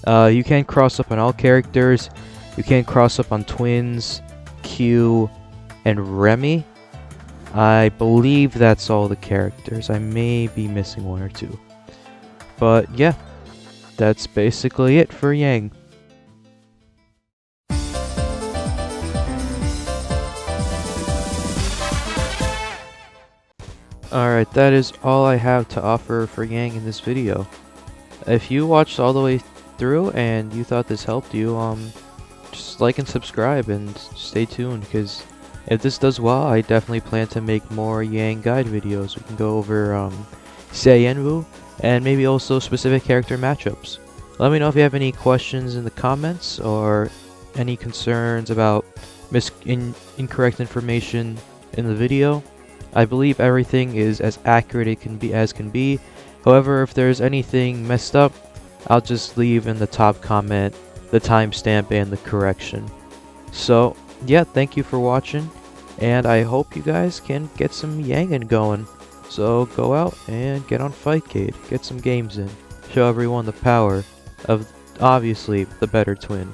You can cross up on all characters. You can cross up on Twins, Q, and Remy. I believe that's all the characters. I may be missing one or two. But yeah, that's basically it for Yang. Alright, that is all I have to offer for Yang in this video. If you watched all the way through and you thought this helped you, just like and subscribe and stay tuned, because if this does well, I definitely plan to make more Yang guide videos. We can go over Seienwu and maybe also specific character matchups. Let me know if you have any questions in the comments or any concerns about incorrect information in the video. I believe everything is as accurate as can be. However, if there's anything messed up, I'll just leave in the top comment the timestamp and the correction. So yeah, thank you for watching, and I hope you guys can get some Yangin going. So go out and get on Fightcade, get some games in, show everyone the power of obviously the better twin.